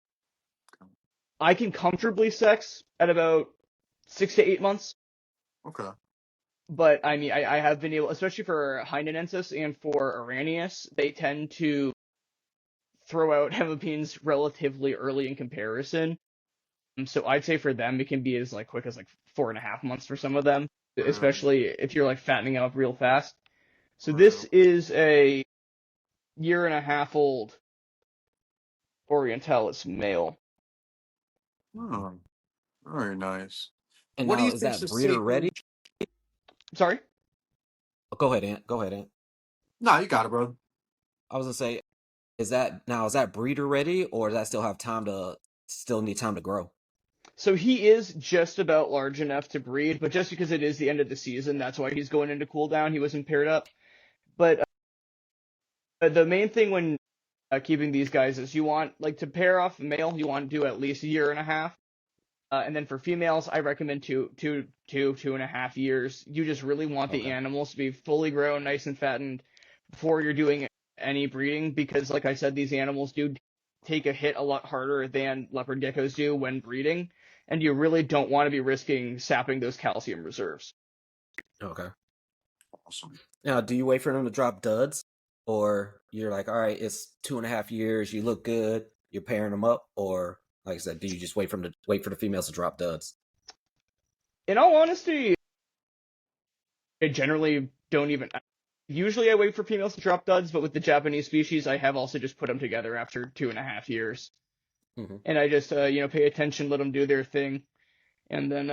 I can comfortably sex at about 6 to 8 months. Okay. But I mean, I have been able, especially for Hynenensis and for Arrhenius, they tend to throw out hemipines relatively early in comparison. So I'd say for them, it can be as like quick as like 4.5 months for some of them, Really? especially if you're like fattening up real fast. So this Wow. is a 1.5 year old Orientalis male. Oh, very nice. And What do now you is think's that a breeder safe ready? age? Sorry? Oh, go ahead, Ant. Go ahead, Ant. No, you got it, bro. I was gonna say, is that breeder ready, or does that still need time to grow? So he is just about large enough to breed, but just because it is the end of the season, that's why he's going into cooldown. He wasn't paired up. But the main thing when keeping these guys is you want, like, to pair off a male, you want to do at least 1.5 years. And then for females, I recommend 2.5 years. You just really want the Okay. animals to be fully grown, nice and fattened before you're doing any breeding, because, like I said, these animals do take a hit a lot harder than leopard geckos do when breeding, and you really don't want to be risking sapping those calcium reserves. Okay. Awesome. Now, do you wait for them to drop duds, or you're like, all right, it's 2.5 years, you look good, you're pairing them up, or like I said, do you just wait for the females to drop duds? In all honesty, I generally don't even. Usually, I wait for females to drop duds, but with the Japanese species, I have also just put them together after 2.5 years, Hmm. and I just pay attention, let them do their thing, and then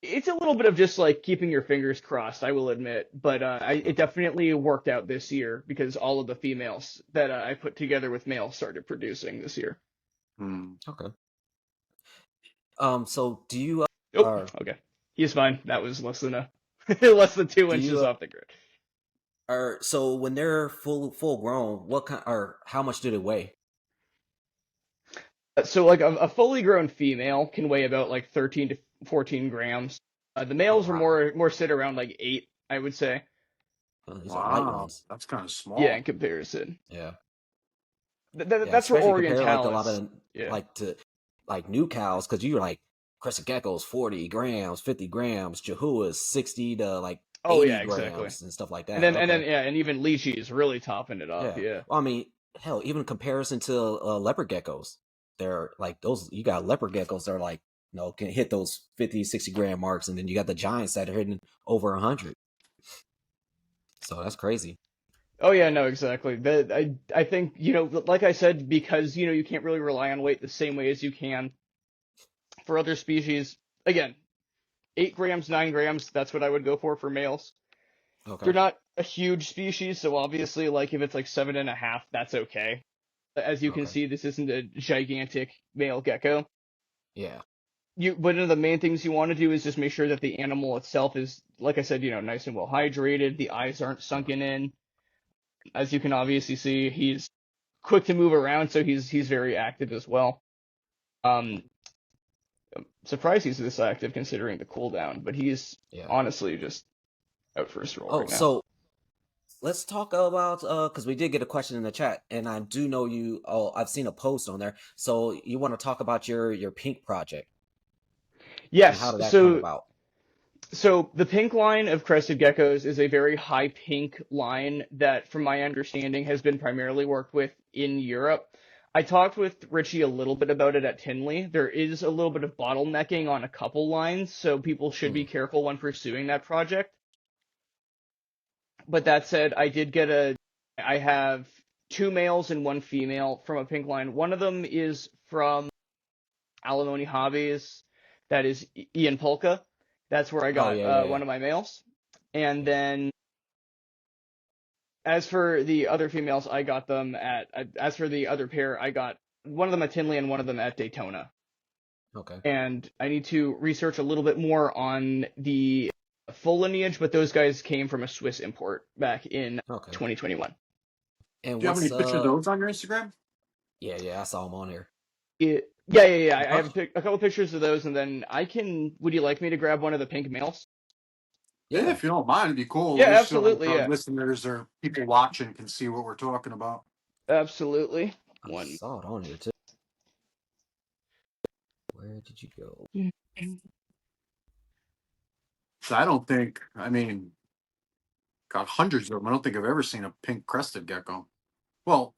it's a little bit of just like keeping your fingers crossed, I will admit, but it Okay. definitely worked out this year because all of the females that I put together with males started producing this year. Hmm. Okay. So do you Oh, are okay, he's fine. That was less than a less than two do inches you off the grid. are so when they're full grown, what kind or how much do they weigh? So like a fully grown female can weigh about like 13 to 14 grams. The Oh males are wow. more sit around like 8, I would say. These are light Wow, ones. that's kind of Yeah, in small. comparison. Yeah. Yeah, That's for especially compare like a lot Orientalis. of Yeah. like to like new cows because you're like crescent geckos 40 grams, 50 grams, Chihuahuas 60 to like Oh 80 yeah, exactly. grams and stuff like And that. then Okay. yeah, and even lychee is really topping it off. Yeah. Yeah. Well, I mean, hell, even comparison to leopard geckos, they're like those. You got leopard geckos that are like, can hit those 50, 60 gram marks, and then you got the giants that are hitting over 100. So that's crazy. Oh yeah, no, exactly. I think like I said, because you can't really rely on weight the same way as you can for other species. Again, 8 grams, 9 grams. That's what I would go for males. They're Okay. not a huge species, so obviously, like if it's like 7.5, that's okay. As you can Okay. see, this isn't a gigantic male gecko. Yeah. One of the main things you want to do is just make sure that the animal itself is, like I said, nice and well hydrated. The eyes aren't Okay. sunken in. As you can obviously see, he's quick to move around, so he's very active as well. Um, Surprised he's this active considering the cooldown, but he's Yeah. honestly just out for a stroll Oh, right now. so let's talk about because we did get a question in the chat, and I do know you. Oh, I've seen a post on there. So you want to talk about your pink project and how Yes, did that come so about? So the pink line of crested geckos is a very high pink line that, from my understanding, has been primarily worked with in Europe. I talked with Richie a little bit about it at Tinley. There is a little bit of bottlenecking on a couple lines, so people should be Hmm. careful when pursuing that project. But that said, I have two males and one female from a pink line. One of them is from Alimony Hobbies. That is Ian Polka. That's where I Oh got yeah, yeah, yeah, one of my males. And yeah. then as for the other females, as for the other pair, I got one of them at Tinley and one of them at Daytona. Okay. And I need to research a little bit more on the full lineage, but those guys came from a Swiss import back in Okay. 2021. And Do you have any what's pictures of those on your Instagram? yeah, I saw him on here. Yeah. I Huh? have a couple pictures of those, and then would you like me to grab one of the pink males? Yeah, Yeah. if you don't mind, it'd be cool. Yeah, Just so absolutely. our Yeah, listeners or people watching can see what we're talking about. absolutely. I One. saw it on here too. Where did you go? So I don't think. I mean, got hundreds of them. I don't think I've ever seen a pink crested gecko. Well,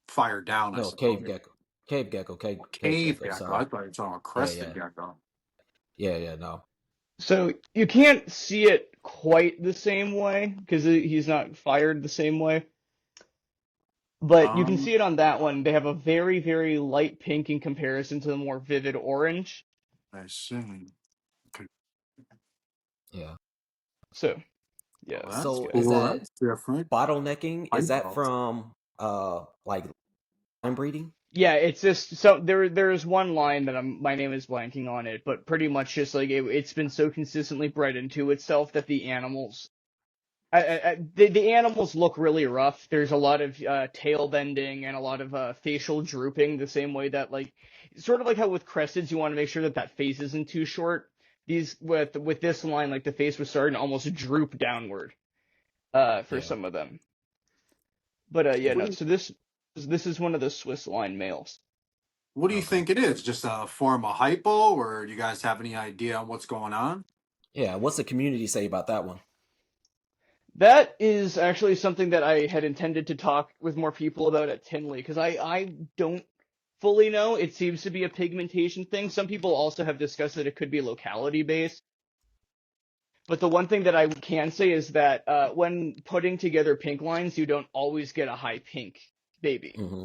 fire down, I No, suppose. cave Cave gecko. gecko. Sorry. I thought you were talking about Yeah, crested yeah, gecko. yeah. No. So you can't see it quite the same way because he's not fired the same way. But you can Um, see it on that one. They have a very, very light pink in comparison to the more vivid orange. I see. Okay. Yeah. So, yeah, Well, that's that's So good. is cool. that That's different. bottlenecking? I Is that know. from like line breeding? Yeah, it's just so there's one line that my name is blanking on it, but pretty much just like it's been so consistently bred into itself that the animals the animals look really rough. There's a lot of tail bending and a lot of facial drooping, the same way that like sort of like how with cresteds you want to make sure that that face isn't too short. These with this line, like the face was starting to almost droop downward for Yeah. some of them. But yeah, What no. do you, So this is one of the Swiss line males. what do you Okay. think it is? Just a form of hypo, or do you guys have any idea on what's going on? Yeah. What's the community say about that one? That is actually something that I had intended to talk with more people about at Tinley, because I don't fully know. It seems to be a pigmentation thing. Some people also have discussed that it could be locality based. But the one thing that I can say is that when putting together pink lines, you don't always get a high pink baby. Hmm.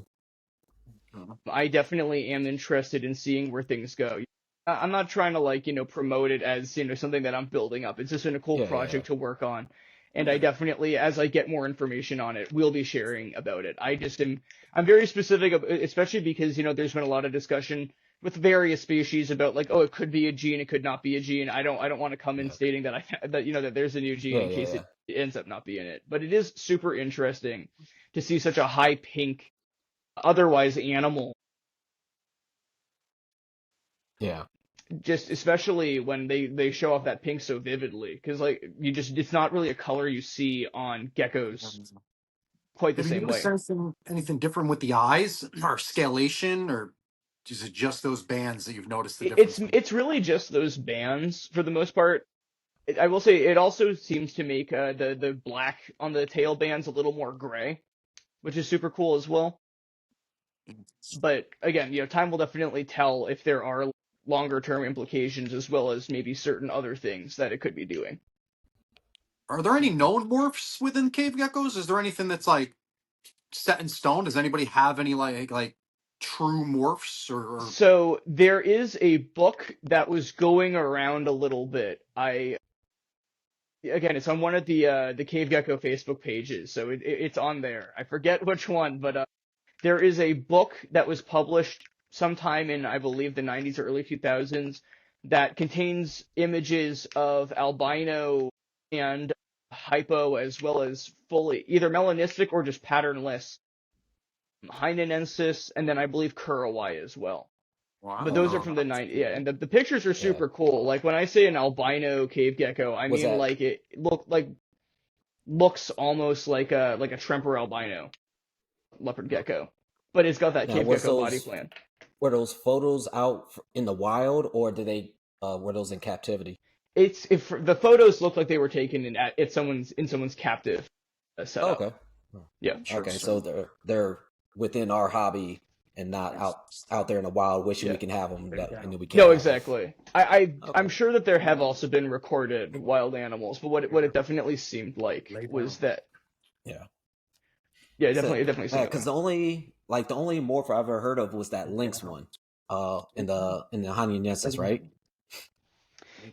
Uh, I definitely am interested in seeing where things go. I'm not trying to like, promote it as, something that I'm building up. It's just been a cool Yeah. project to work on. And I yeah. definitely, as I get more information on it, will be sharing about it. I'm very specific, especially because, there's been a lot of discussion with various species about like, oh, it could be a gene, it could not be a gene. I don't want to come in Yeah. stating that that there's a new gene Yeah. in Yeah. case Yeah. it ends up not being it. But it is super interesting to see such a high pink, otherwise animal, Yeah. just especially when they show off that pink so vividly, because like it's not really a color you see on geckos quite the Have you same noticed way. anything different with the eyes or scalation, or is it just those bands that you've noticed the It's difference in? it's really just those bands for the most part. I will say it also seems to make the black on the tail bands a little more gray, which is super cool as well. But again, time will definitely tell if there are longer term implications as well as maybe certain other things that it could be doing. Are there any known morphs within cave geckos? Is there anything that's like set in stone? Does anybody have any like true morphs or So there is a book that was going around a little bit. Again, it's on one of the Cave Gecko Facebook pages, so it's on there. I forget which one, but there is a book that was published sometime in, I believe, the 90s or early 2000s that contains images of albino and hypo as well as fully either melanistic or just patternless Hynenensis, and then I believe Kurawai as well. well, I But don't those Okay. are know from the about 90s, yeah, and the pictures are Yeah. super cool. Like when I say an albino cave gecko, I Was mean that like it looks almost like a Tremper albino leopard okay? gecko, but it's got that Now, cave gecko body plan. were those photos out in the wild, or did they were those in captivity? It's if the photos look like they were taken at someone's captive Oh, setup. okay. Oh, Yeah. okay, so interesting. they're within our hobby and not out there in the wild, wishing we Yeah. can have them, and then we can't No, have them. exactly. I'm Okay. sure that there have also been recorded wild animals, but what it definitely seemed like was that, Yeah. yeah, So, it definitely seemed that because way. the only morph I've ever heard of was that lynx one, in the Honeynesis, right?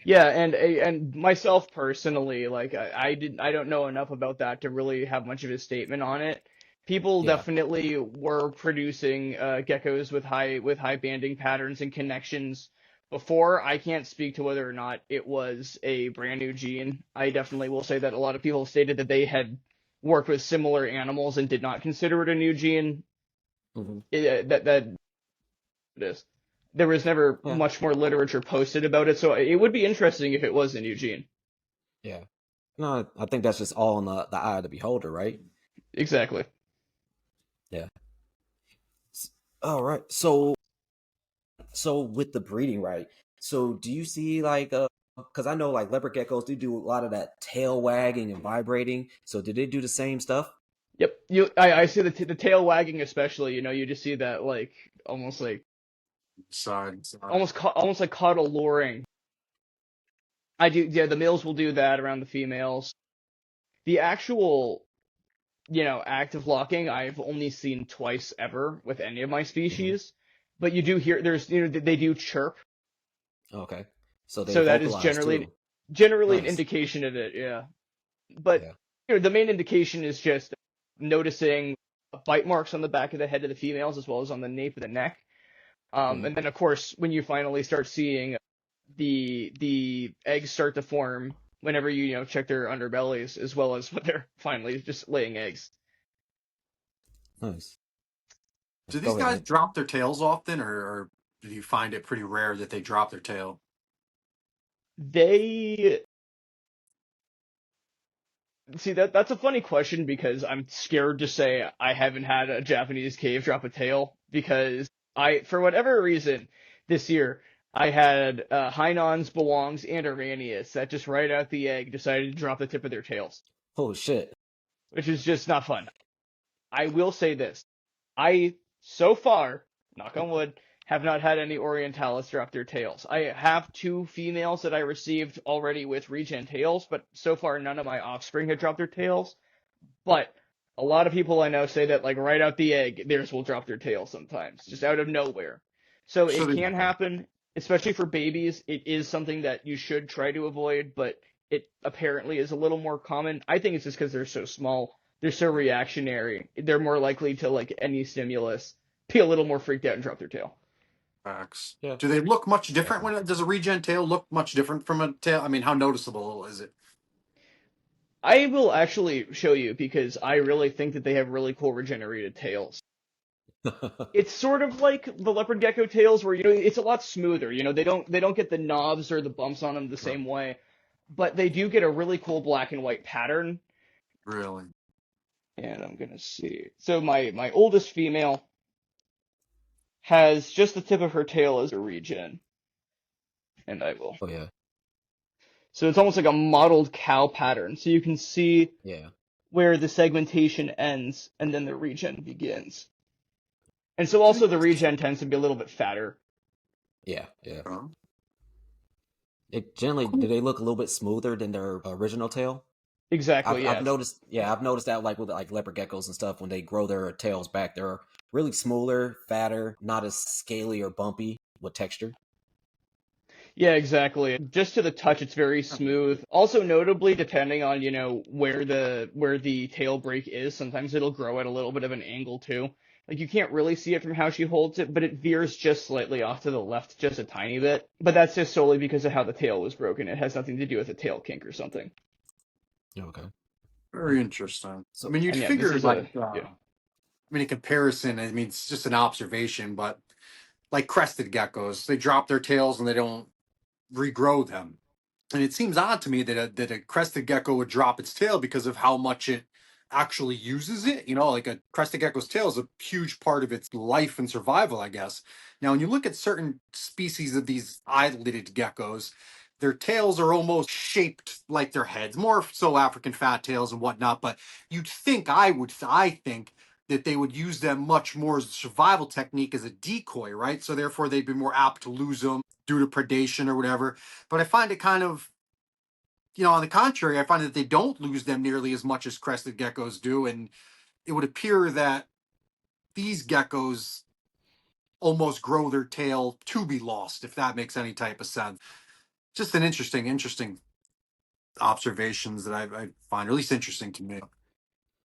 Yeah, and myself personally, like I don't know enough about that to really have much of a statement on it. People Yeah. definitely were producing geckos with high banding patterns and connections before. I can't speak to whether or not it was a brand new gene. I definitely will say that a lot of people stated that they had worked with similar animals and did not consider it a new gene. Hmm. That it is. There was never Yeah. much more literature posted about it, so it would be interesting if it was in Eugene. Yeah. No, I think that's just all in the eye of the beholder, right? Exactly. Yeah. All right. So with the breeding, right? So do you see like Because I know like leopard geckos do a lot of that tail wagging and vibrating. So did they do the same stuff? Yep. I see the tail wagging especially. You just see that like almost like Side. almost like caudal luring. I do. Yeah, the males will do that around the females. The actual act of locking, I've only seen twice ever with any of my Hmm. species. But you do hear there's they do chirp, Okay. So they so that is vocalize generally too. generally an Nice. indication of it. Yeah. But Yeah. the main indication is just noticing bite marks on the back of the head of the females as well as on the nape of the neck. Mhm. And then of course when you finally start seeing the eggs start to form whenever you check their underbellies as well as when they're finally just laying eggs. Nice. Do these Go ahead, guys man. drop their tails often, or do you find it pretty rare that they drop their tail? They see that's a funny question because I'm scared to say I haven't had a Japanese cave drop a tail because for whatever reason this year I had Hainans, Belongs, and Iranius that just right out the egg decided to drop the tip of their tails, Oh shit. which is just not fun. I will say this. I, so far, knock on wood, have not had any Orientalis drop their tails. I have two females that I received already with regen tails, but so far none of my offspring have dropped their tails. But a lot of people I know say that, like, right out the egg, theirs will drop their tail sometimes, just out of nowhere. So So it they, can Okay. happen, especially for babies. It is something that you should try to avoid, but it apparently is a little more common. I think it's just because they're so small. They're so reactionary. They're more likely to, like, any stimulus, be a little more freaked out and drop their tail. facts. Yeah. Do they look much different Definitely. when does a regen tail look much different from a tail? I mean, how noticeable is it? I will actually show you because I really think that they have really cool regenerated tails. It's sort of like the leopard gecko tails where it's a lot smoother. They don't get the knobs or the bumps on them the Right. same way, but they do get a really cool black and white pattern. Really? And I'm gonna see. So my oldest female has just the tip of her tail as a regen, and I will. Oh yeah. So it's almost like a mottled cow pattern. So you can see Yeah. where the segmentation ends and then the regen begins. And so also the regen tends to be a little bit fatter. Yeah. Yeah. Huh? It generally do they look a little bit smoother than their original tail? Exactly, I've yes. noticed. Yeah, I've noticed that like with like leopard geckos and stuff when they grow their tails back, they're really smoother, fatter, not as scaly or bumpy with texture. Yeah, exactly. Just to the touch, it's very smooth. Also, notably, depending on, where the tail break is, sometimes it'll grow at a little bit of an angle too. Like you can't really see it from how she holds it, but it veers just slightly off to the left, just a tiny bit. But that's just solely because of how the tail was broken. It has nothing to do with a tail kink or something. Okay. Very interesting. I So mean, you'd And yeah, this figure is like, yeah. I mean, in comparison, I mean, it's just an observation, but like crested geckos, they drop their tails and they don't regrow them. And it seems odd to me that a crested gecko would drop its tail because of how much it actually uses it. You know, like a crested gecko's tail is a huge part of its life and survival, I guess. Now, when you look at certain species of these eyelided geckos, their tails are almost shaped like their heads, more so African fat tails and whatnot. But I think that they would use them much more as a survival technique as a decoy, right? So therefore, they'd be more apt to lose them due to predation or whatever. But I find it kind of, on the contrary, I find that they don't lose them nearly as much as crested geckos do. And it would appear that these geckos almost grow their tail to be lost, if that makes any type of sense. Just an interesting observations that I find, or at least interesting to me.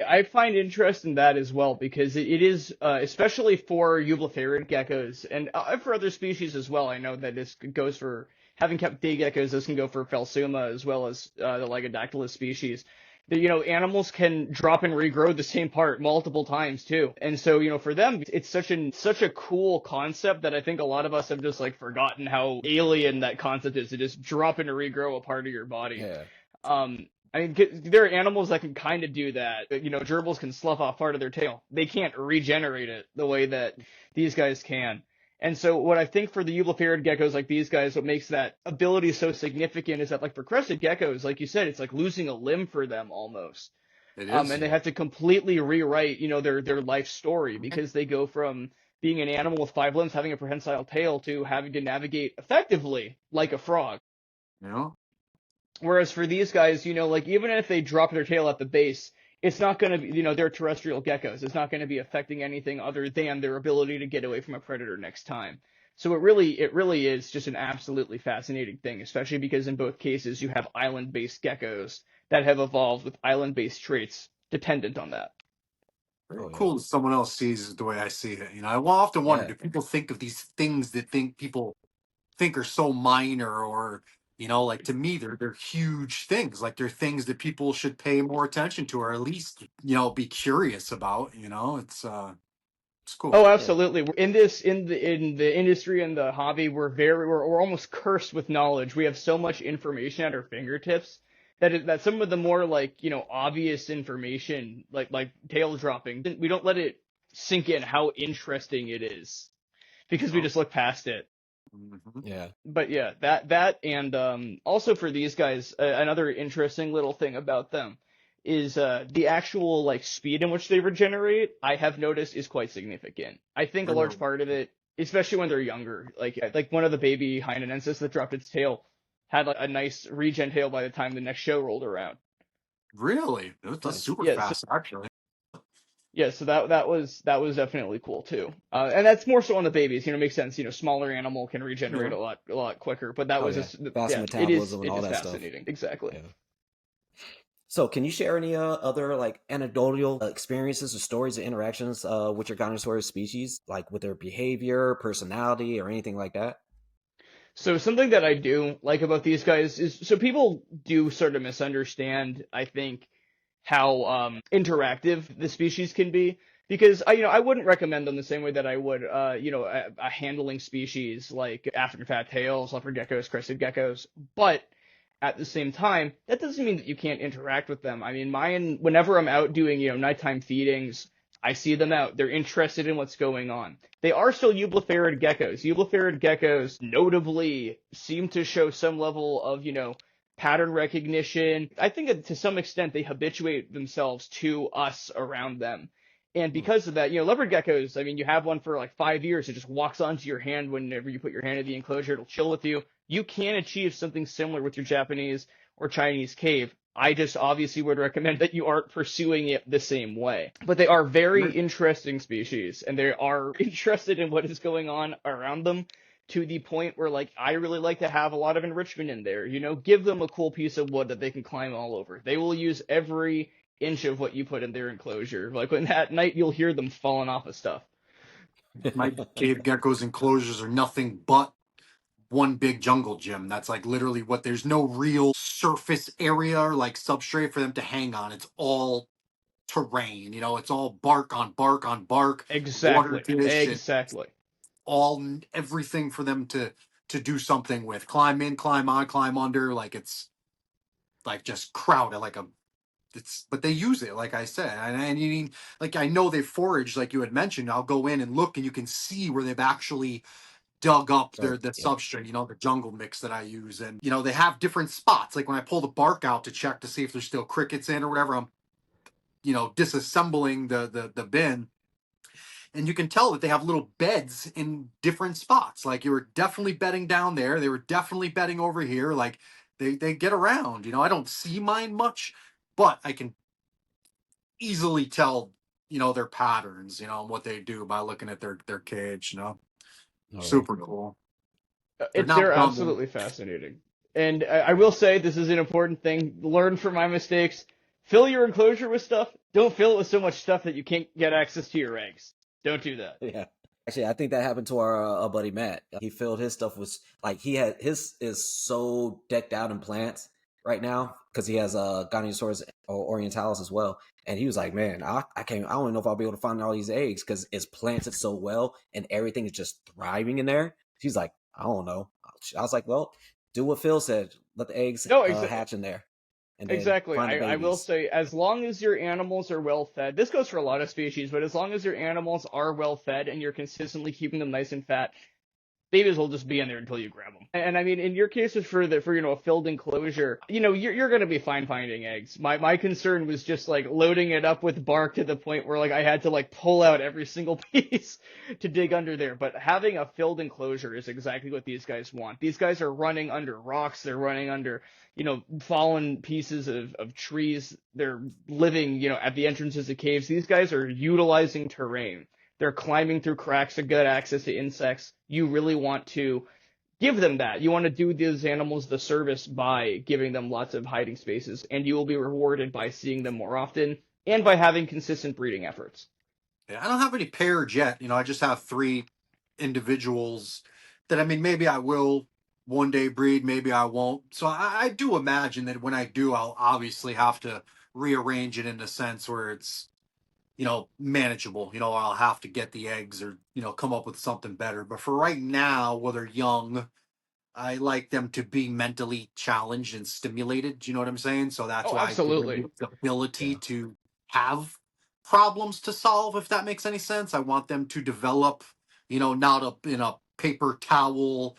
I find interest in that as well because it is, especially for eublepharid geckos and for other species as well. I know that this goes for having kept day geckos. This can go for Phelsuma as well as the Legodactylus species. Animals can drop and regrow the same part multiple times too, and so for them it's such a cool concept that I think a lot of us have just like forgotten how alien that concept is to just drop and regrow a part of your body. yeah. I mean, there are animals that can kind of do that. Gerbils can slough off part of their tail. They can't regenerate it the way that these guys can. And so what I think for the euploferid geckos like these guys, what makes that ability so significant is that like for crested geckos, like you said, it's like losing a limb for them almost. It And is. they have to completely rewrite, their life story because they go from being an animal with 5 limbs, having a prehensile tail, to having to navigate effectively like a frog. You know? Whereas for these guys, like even if they drop their tail at the base, it's not going to be, they're terrestrial geckos. It's not going to be affecting anything other than their ability to get away from a predator next time. So it really is just an absolutely fascinating thing, especially because in both cases you have island-based geckos that have evolved with island-based traits dependent on that. Very Oh yeah, cool that someone else sees it the way I see it. I often wonder, yeah. do people think of these things that people think are so minor, or like, to me they're huge things. Like, they're things that people should pay more attention to, or at least be curious about. It's cool. Oh, Yeah. absolutely. In the industry and the hobby, we're almost cursed with knowledge. We have so much information at our fingertips that some of the more like, obvious information, like tail dropping, we don't let it sink in how interesting it is because we Oh, just look past it. mhm. Yeah. But yeah, that and also for these guys, another interesting little thing about them is the actual like speed in which they regenerate. I have noticed is quite significant. I think a large Really? part of it, especially when they're younger, like one of the baby Hynenensis that dropped its tail had like a nice regen tail by the time the next show rolled around. Really? That's Nice. super Yeah, so fast, actually. yeah, so that was definitely cool too. And that's more so on the babies. Makes sense. Smaller animal can regenerate Yeah. a lot quicker. But that Oh was yeah. just Fast yeah, it is metabolism and it all is that stuff. fascinating. Exactly. Yeah. So, can you share any other like anecdotal experiences or stories or interactions with your Ganosaurus species, like with their behavior, personality, or anything like that? So something that I do like about these guys is so people do sort of misunderstand, I think, how interactive the species can be because I wouldn't recommend them the same way that I would a handling species like African fat tails, leopard geckos, crested geckos, but at the same time that doesn't mean that you can't interact with them. I mean, mine whenever I'm out doing nighttime feedings, I see them out. They're interested in what's going on. They are still euploferid geckos. Euploferid geckos notably seem to show some level of pattern recognition. I think that to some extent they habituate themselves to us around them. And Hmm. because of that, leopard geckos, I mean, you have one for like 5 years. It just walks onto your hand whenever you put your hand in the enclosure. It'll chill with you. You can achieve something similar with your Japanese or Chinese cave. I just obviously would recommend that you aren't pursuing it the same way. But they are very Right. interesting species, and they are interested in what is going on around them to the point where like I really like to have a lot of enrichment in there. Give them a cool piece of wood that they can climb all over. They will use every inch of what you put in their enclosure. Like when at night you'll hear them falling off of stuff. My cave geckos enclosures are nothing but one big jungle gym. That's like literally what there's no real surface area or like substrate for them to hang on. It's all terrain, it's all bark on bark on bark, water Exactly. dish, and Exactly. everything for them to do something with. Climb in, climb on, climb under, like it's like just crowded like a it's but they use it, like I said. And you mean, like, I know they forage, like you had mentioned. I'll go in and look and you can see where they've actually dug up Or the yeah. substrate, the jungle mix that I use. And they have different spots. Like when I pull the bark out to check to see if there's still crickets in or whatever, I'm disassembling the bin, and you can tell that they have little beds in different spots. Like, you were definitely bedding down there, they were definitely bedding over here. Like, they get around. I don't see mine much, but I can easily tell their patterns, and what they do by looking at their cage. All right. Super cool. They're They're not dumb. absolutely fascinating. And I will say this is an important thing. Learn from my mistakes. Fill your enclosure with stuff. Don't fill it with so much stuff that you can't get access to your eggs. Don't do that. Yeah. Actually, I think that happened to our buddy Matt. He filled his stuff with like he had his is so decked out in plants right now because he has Goniusaurus orientalis as well. And he was like, "Man, I can't. I don't know if I'll be able to find all these eggs because it's planted so well and everything is just thriving in there." He's like, "I don't know." I was like, "Well, do what Phil said. Let the eggs No, hatch in there." and then Exactly. find the I will babies. say, as long as your animals are well fed, this goes for a lot of species, but as long as your animals are well fed and you're consistently keeping them nice and fat, babies will just be in there until you grab them. And I mean, in your cases for a filled enclosure, you're gonna be fine finding eggs. My concern was just like loading it up with bark to the point where like I had to like pull out every single piece to dig under there. But having a filled enclosure is exactly what these guys want. These guys are running under rocks. They're running under fallen pieces of trees. They're living at the entrances of caves. These guys are utilizing terrain. They're climbing through cracks to get access to insects. You really want to give them that. You want to do these animals the service by giving them lots of hiding spaces, and you will be rewarded by seeing them more often and by having consistent breeding efforts. Yeah, I don't have any pairs yet. I just have three individuals that, I mean, maybe I will one day breed, maybe I won't. So I do imagine that when I do, I'll obviously have to rearrange it in a sense where it's, manageable. I'll have to get the eggs or, come up with something better. But for right now, while they're young, I like them to be mentally challenged and stimulated. Do you know what I'm saying? So that's Oh, why I give them absolutely. the ability Yeah. to have problems to solve, if that makes any sense. I want them to develop, not up in a paper towel,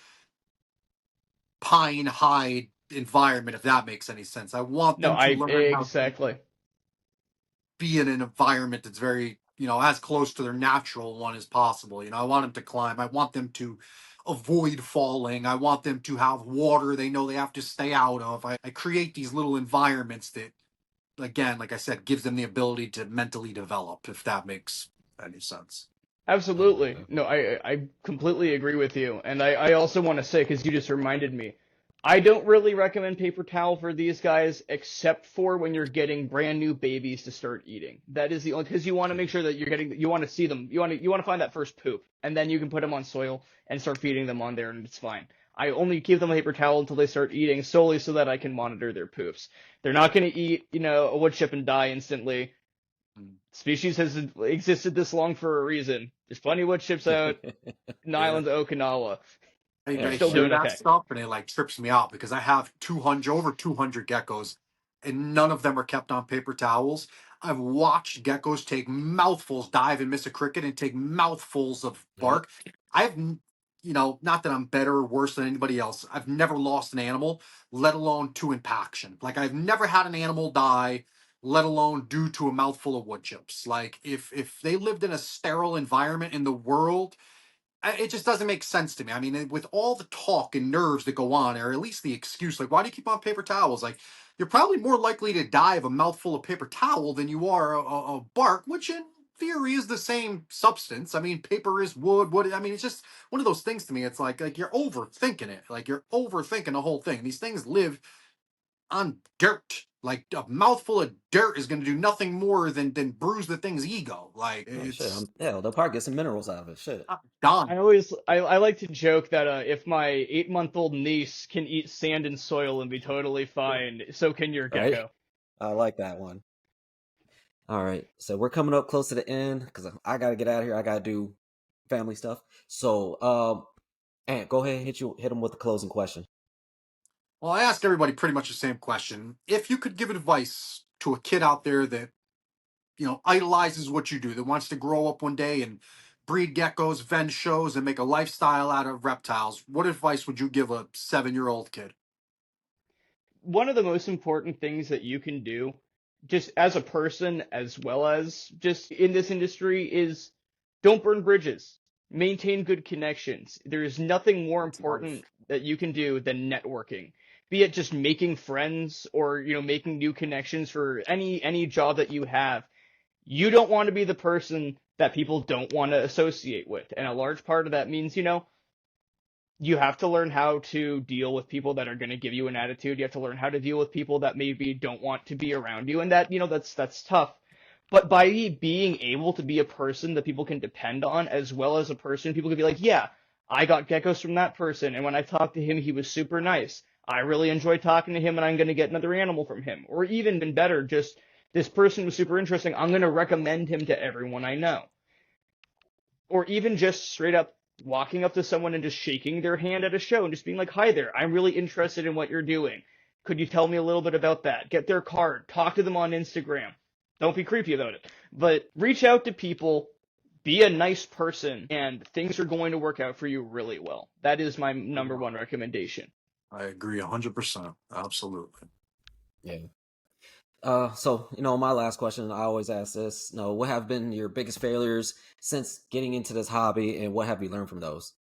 pine hide environment, if that makes any sense. I want No, them to I learn how to exactly. be in an environment that's very, as close to their natural one as possible. I want them to climb. I want them to avoid falling. I want them to have water they know they have to stay out of. I create these little environments that, again, like I said, gives them the ability to mentally develop, if that makes any sense. Absolutely. No, I completely agree with you. And I also want to say, because you just reminded me, I don't really recommend paper towel for these guys, except for when you're getting brand new babies to start eating. That is the only, because you want to make sure that you want to see them, you want to find that first poop, and then you can put them on soil and start feeding them on there, and it's fine. I only keep them a paper towel until they start eating, solely so that I can monitor their poops. They're not going to eat, a wood chip and die instantly. Mm. Species has existed this long for a reason. There's plenty of wood chips out in the Yeah. islands of Okinawa. I, They're I Hey, still hear doing that okay. stuff and it like trips me out because I have 200, over 200 geckos and none of them are kept on paper towels. I've watched geckos take mouthfuls, dive and miss a cricket and take mouthfuls of yep. bark. Not that I'm better or worse than anybody else. I've never lost an animal, let alone to impaction. Like I've never had an animal die, let alone due to a mouthful of wood chips. Like if they lived in a sterile environment in the world, it just doesn't make sense to me. I mean, with all the talk and nerves that go on, or at least the excuse, like, why do you keep on paper towels? Like, you're probably more likely to die of a mouthful of paper towel than you are a bark, which in theory is the same substance. I mean, paper is wood. Wood. I mean, it's just one of those things to me. It's like you're overthinking it. Like you're overthinking the whole thing. These things live on dirt. Like a mouthful of dirt is going to do nothing more than bruise the thing's ego. Like Oh shit. it's Hell, they'll probably get some minerals out of it. Shit. done. I like to joke that if my 8-month-old niece can eat sand and soil and be totally fine, so can your Right? gecko. I like that one. All right. So we're coming up close to the end because I got to get out of here. I got to do family stuff. So, Ant, go ahead and hit him with the closing question. Well, I asked everybody pretty much the same question. If you could give advice to a kid out there that, idolizes what you do, that wants to grow up one day and breed geckos, vend shows, and make a lifestyle out of reptiles, what advice would you give a 7-year-old kid? One of the most important things that you can do, just as a person as well as just in this industry, is don't burn bridges. Maintain good connections. There is nothing more That's life. important that you can do than networking. Be it just making friends or, making new connections for any job that you have. You don't want to be the person that people don't want to associate with. And a large part of that means, you have to learn how to deal with people that are going to give you an attitude. You have to learn how to deal with people that maybe don't want to be around you, and that that's tough. But by being able to be a person that people can depend on, as well as a person people can be like, yeah, I got geckos from that person, and when I talked to him, he was super nice. I really enjoyed talking to him, and I'm going to get another animal from him. Or even better, just this person was super interesting. I'm going to recommend him to everyone I know. Or even just straight up walking up to someone and just shaking their hand at a show and just being like, hi there, I'm really interested in what you're doing. Could you tell me a little bit about that? Get their card. Talk to them on Instagram. Don't be creepy about it. But reach out to people. Be a nice person, and things are going to work out for you really well. That is my number one recommendation. I agree 100%. Absolutely. Yeah. So, my last question, I always ask this, what have been your biggest failures since getting into this hobby, and what have you learned from those?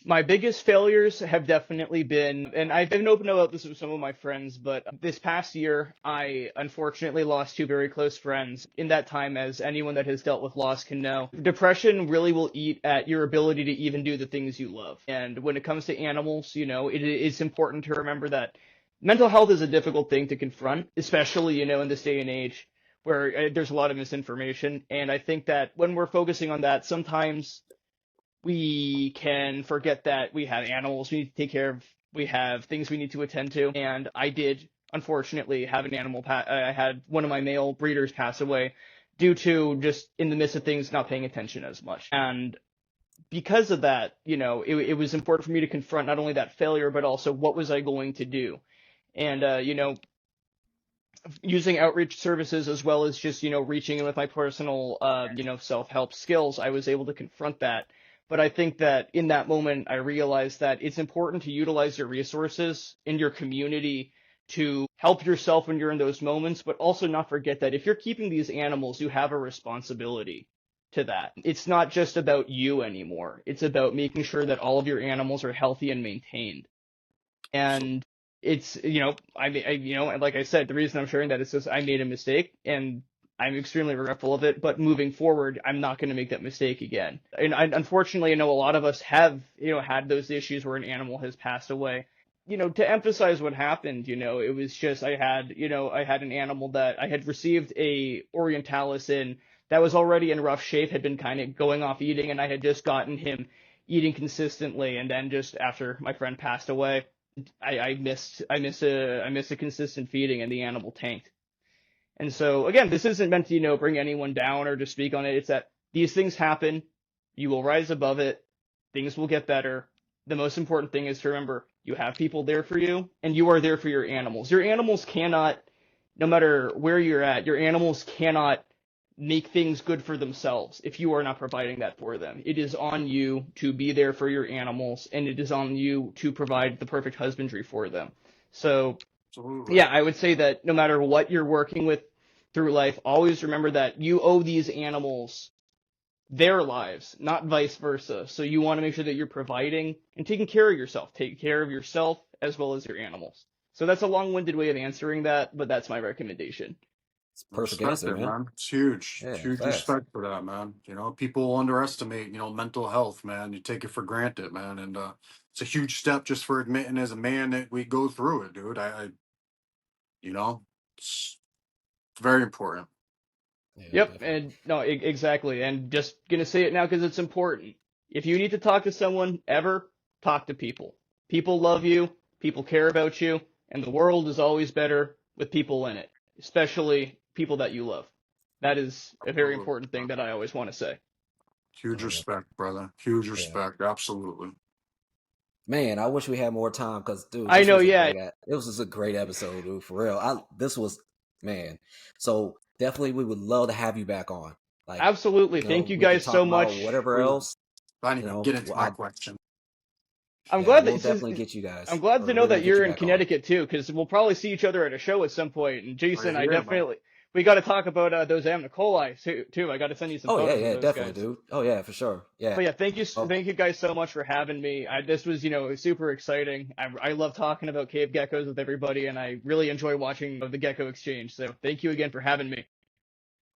My biggest failures have definitely been, and I've been open about this with some of my friends, but this past year, I unfortunately lost two very close friends. In that time, as anyone that has dealt with loss can know, depression really will eat at your ability to even do the things you love. And when it comes to animals, it's important to remember that mental health is a difficult thing to confront, especially, in this day and age where there's a lot of misinformation. And I think that when we're focusing on that, sometimes we can forget that we have animals we need to take care of, we have things we need to attend to, and I did, unfortunately, have an animal I had one of my male breeders pass away due to just in the midst of things not paying attention as much. And because of that, it was important for me to confront not only that failure, but also what was I going to do. And, using outreach services as well as just, reaching in with my personal, self-help skills, I was able to confront that. But I think that in that moment, I realized that it's important to utilize your resources in your community to help yourself when you're in those moments, but also not forget that if you're keeping these animals, you have a responsibility to that. It's not just about you anymore. It's about making sure that all of your animals are healthy and maintained. And it's, and like I said, the reason I'm sharing that is just I made a mistake, and I'm extremely regretful of it, but moving forward, I'm not going to make that mistake again. And unfortunately, I know a lot of us have, had those issues where an animal has passed away. To emphasize what happened, it was just I had an animal that I had received a Orientalis in that was already in rough shape, had been kind of going off eating, and I had just gotten him eating consistently, and then just after my friend passed away, I missed a consistent feeding, and the animal tanked. And so, again, this isn't meant to, bring anyone down or to speak on it. It's that these things happen. You will rise above it. Things will get better. The most important thing is to remember you have people there for you, and you are there for your animals. Your animals cannot, no matter where you're at, your animals cannot make things good for themselves if you are not providing that for them. It is on you to be there for your animals, and it is on you to provide the perfect husbandry for them. So, Absolutely. yeah, I would say that no matter what you're working with through life, always remember that you owe these animals their lives, not vice versa. So you want to make sure that you're providing and taking care of yourself. Take care of yourself as well as your animals. So that's a long-winded way of answering that, but that's my recommendation. It's a perfect Respect answer, it, man. It's huge. Yeah, Huge fast. respect for that, man. People underestimate, mental health, man. You take it for granted, man. And it's a huge step just for admitting as a man that we go through it, dude. You know, it's very important. Yeah, Yep, definitely. and no, exactly. And just gonna say it now because it's important. If you need to talk to someone ever, talk to people. People love you, people care about you, and the world is always better with people in it, especially people that you love. That is a very Absolutely. important thing that I always want to say. Huge Oh, yeah. respect, brother. Huge Yeah. respect. Absolutely. Man, I wish we had more time because, dude, I this know, was a yeah, it was just a great episode, dude. For real, this was, man. So definitely, we would love to have you back on. Like, absolutely. Thank you we can guys talk so about much whatever for. else. I didn't even get into my question. I'm Yeah, glad we'll that definitely get you guys, I'm glad to or know we're gonna that get you're you in back on. Connecticut too, because we'll probably see each other at a show at some point. And Jason, Right I here, man. definitely we got to talk about those Amnicoli too. I got to send you some Oh yeah, photos of yeah, those definitely, guys. dude. Oh yeah, for sure. Yeah. But yeah, Oh, thank you guys so much for having me. This was super exciting. I love talking about cave geckos with everybody, and I really enjoy watching the gecko exchange. So thank you again for having me.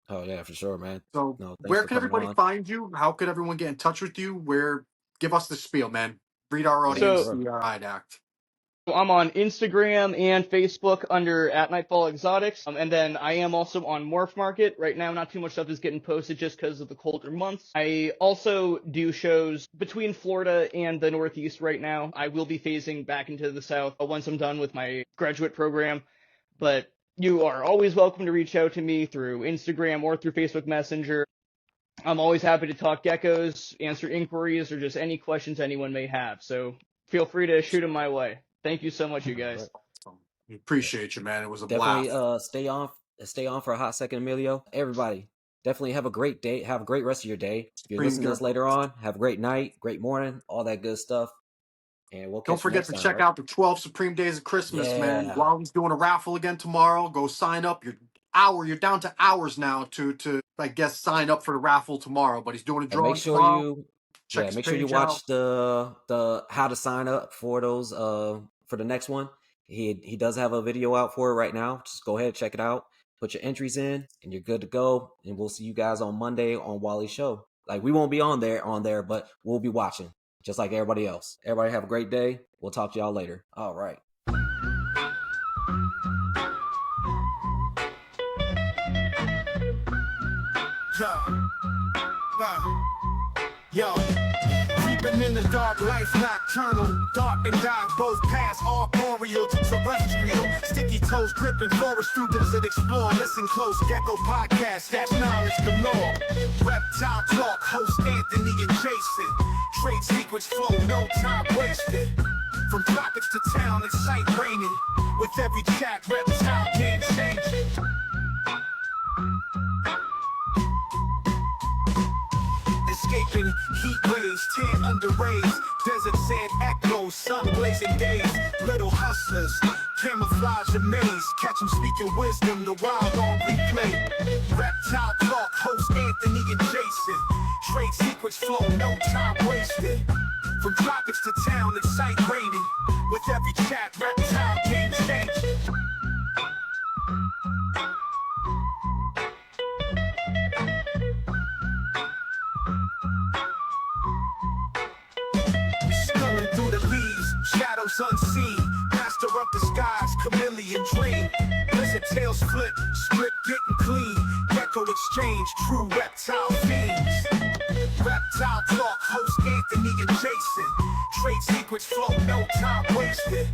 oh yeah, for sure, man. So, No, thanks where for can coming everybody on. find you? How could everyone get in touch with you? Give us the spiel, man. Read our Yeah, for audience So real. the I'd act. I'm on Instagram and Facebook under @Nightfall Exotics, and then I am also on Morph Market right now. Not too much stuff is getting posted just because of the colder months. I also do shows between Florida and the Northeast right now. I will be phasing back into the South once I'm done with my graduate program, but you are always welcome to reach out to me through Instagram or through Facebook Messenger. I'm always happy to talk geckos, answer inquiries, or just any questions anyone may have. So feel free to shoot them my way. Thank you so much, you All guys. right. Awesome. Appreciate you, man. It was a Definitely blast. stay on for a hot second, Emilio. Everybody, definitely have a great day. Have a great rest of your day. If you're Supreme listening to this later Geckos. on, have a great night, great morning, all that good stuff. And we'll Don't catch you forget next to time, check right? out the 12 Supreme Days of Christmas, man. Yeah. While he's doing a raffle again tomorrow, go sign up. You're down to hours now to I guess sign up for the raffle tomorrow. But he's doing a And make drawing sure tomorrow. you Check his make sure you page out. watch the how to sign up for those for the next one. He does have a video out for it right now. Just go ahead, check it out. Put your entries in and you're good to go. And we'll see you guys on Monday on Wally's show. Like we won't be on there, but we'll be watching just like everybody else. Everybody have a great day. We'll talk to y'all later. All right. Yo, creeping in the dark, life nocturnal. Dark and dark, both paths arboreal to terrestrial. Sticky toes gripping forest students that explore. Listen close, Gecko podcast, that's knowledge galore. Reptile talk, host Anthony and Jason. Trade secrets flow, no time wasted. From tropics to town, it's sight raining. With every chat, reptile game changing. Escaping heat waves, tan under rays. Desert sand echoes, sun blazing days. Little hustlers, camouflage and maze. Catch them speaking wisdom, the wild on replay. Reptile talk, host Anthony and Jason. Trade secrets flow, no time wasted. From tropics to town, it's sight raining. With every chat, reptile game changing. Sculling through the leaves, shadows unseen. Master of the skies, chameleon dream. Lizard tails flip, script getting clean. Gecko exchange, true reptile fiends. Reptile talk, host Anthony and Jason. Trade secrets flow, no time wasted.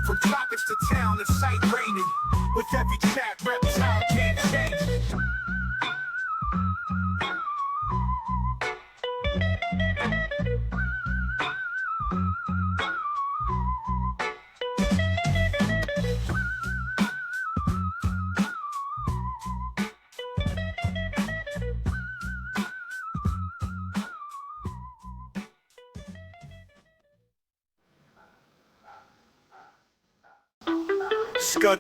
From tropics to town, it's sight raining. With every chat, reptile game changing. Scud